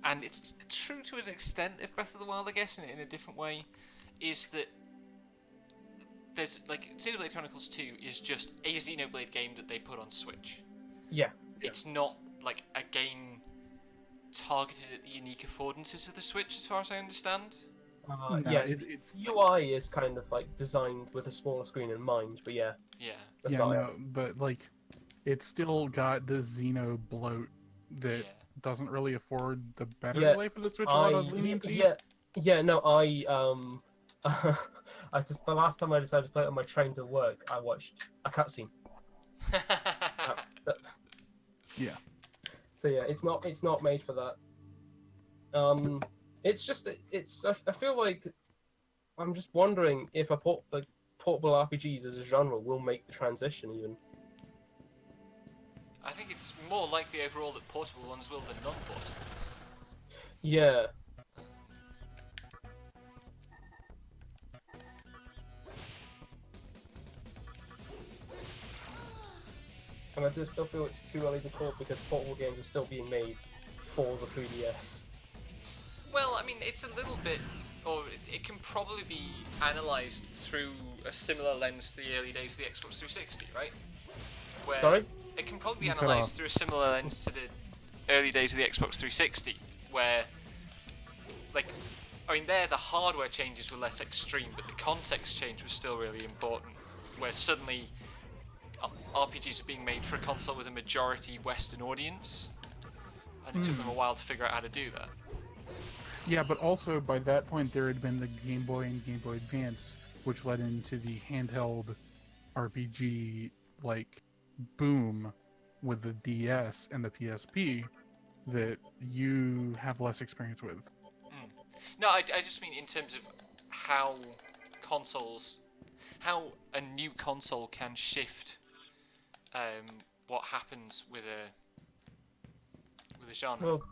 and it's true to an extent of Breath of the Wild, I guess, in a different way, is that there's, like, Xenoblade Chronicles 2 is just a Xenoblade game that they put on Switch. Yeah. It's not, like, a game targeted at the unique affordances of the Switch, as far as I understand. Yeah, its UI is kind of like designed with a smaller screen in mind, but yeah. Yeah. That's yeah, no, but like, it's still got the Xeno bloat that doesn't really afford the better life of the Switch. A lot of leniency. Yeah, no, I just the last time I decided to play it on my train to work, I watched a cutscene. Yeah. So yeah, it's not made for that. It's just I feel like I'm just wondering if portable RPGs as a genre will make the transition even. I think it's more likely overall that portable ones will than non-portable. Yeah. And I do still feel it's too early to call because portable games are still being made for the 3DS. Well, I mean, it's a little bit, or it can probably be analysed through a similar lens to the early days of the Xbox 360, right? Where Sorry? It can probably be analysed through a similar lens to the early days of the Xbox 360, where, like, I mean, there the hardware changes were less extreme, but the context change was still really important, where suddenly RPGs are being made for a console with a majority Western audience, and it took them a while to figure out how to do that. Yeah, but also by that point there had been the Game Boy and Game Boy Advance, which led into the handheld RPG like boom with the DS and the PSP that you have less experience with. No, I just mean in terms of how a new console can shift what happens with a genre. Well,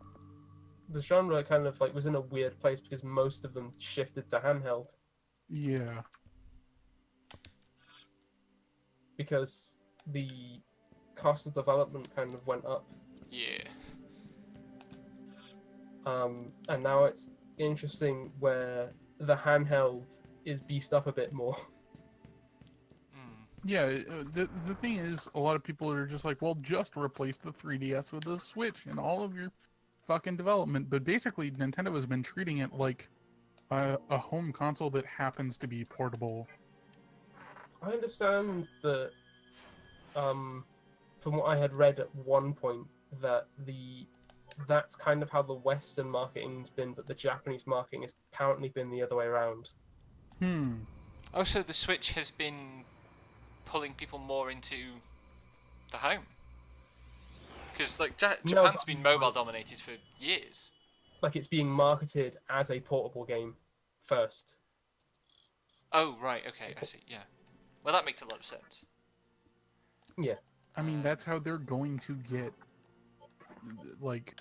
the genre kind of like was in a weird place because most of them shifted to handheld. Yeah. Because the cost of development kind of went up. Yeah. And now it's interesting where the handheld is beefed up a bit more. Yeah, the thing is, a lot of people are just like, well, just replace the 3DS with the Switch and all of your fucking development. But basically, Nintendo has been treating it like a home console that happens to be portable. I understand that for from what I had read at one point, that that's kind of how the Western marketing's been, but the Japanese marketing has apparently been the other way around. Oh, so the Switch has been pulling people more into the home? Because like Japan's been mobile dominated for years. Like it's being marketed as a portable game first. Oh right, okay, I see. Yeah, well that makes a lot of sense. Yeah, I mean, that's how they're going to get, like,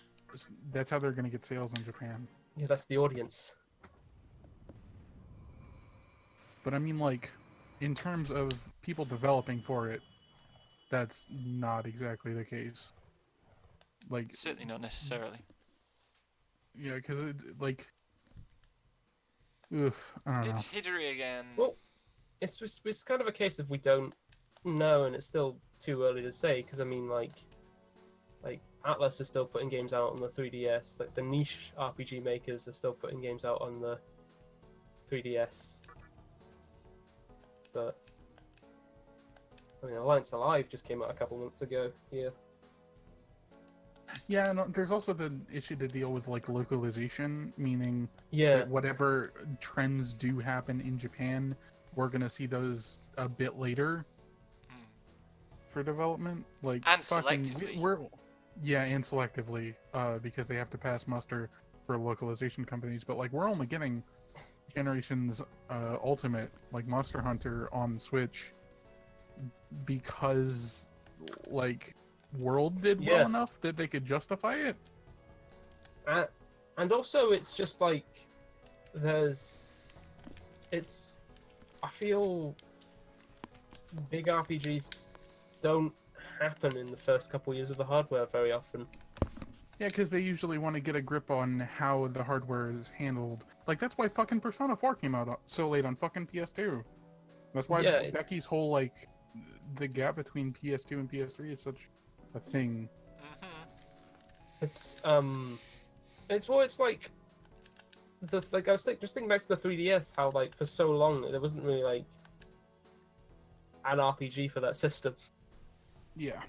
that's how they're going to get sales in Japan. yeah, that's the audience. But I mean, like, in terms of people developing for it, that's not exactly the case. Like, Certainly not necessarily. yeah, because like, ugh, I don't know. It's Hidori again. Well, it's kind of a case of we don't know, and it's still too early to say. Because I mean, like Atlas is still putting games out on the 3DS. Like the niche RPG makers are still putting games out on the 3DS. But I mean, Alliance Alive just came out a couple months ago. Yeah. Yeah, and there's also the issue to deal with, like, localization, meaning Yeah. that whatever trends do happen in Japan, we're gonna see those a bit later for development. Like, And selectively. Yeah, and selectively, because they have to pass muster for localization companies. But like, we're only getting Generations Ultimate, like Monster Hunter, on Switch because, like, World did well enough that they could justify it. And also, it's just like I feel big RPGs don't happen in the first couple years of the hardware very often. Yeah, because they usually want to get a grip on how the hardware is handled. Like, that's why fucking Persona 4 came out so late on fucking PS2. That's why Becky's whole, like, the gap between PS2 and PS3 is such a thing. It's like I was just thinking back to the 3DS, how like for so long there wasn't really like an RPG for that system. Yeah.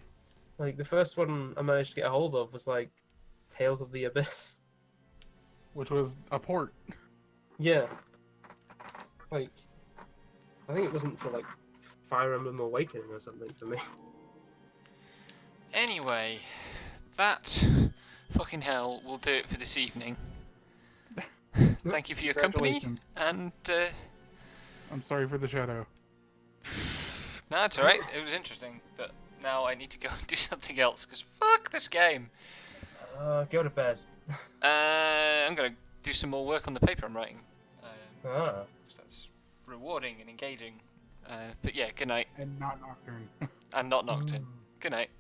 Like the first one I managed to get a hold of was like Tales of the Abyss, which was a port. Yeah. Like I think it wasn't until like Fire Emblem Awakening or something for me. Anyway, that fucking hell will do it for this evening. Thank you for your company, and I'm sorry for the shadow. No, it's alright. It was interesting, but now I need to go and do something else, because fuck this game. Go to bed. I'm going to do some more work on the paper I'm writing. Because that's rewarding and engaging. But yeah, good night. And not Nocturne. And not Nocturne. Good night.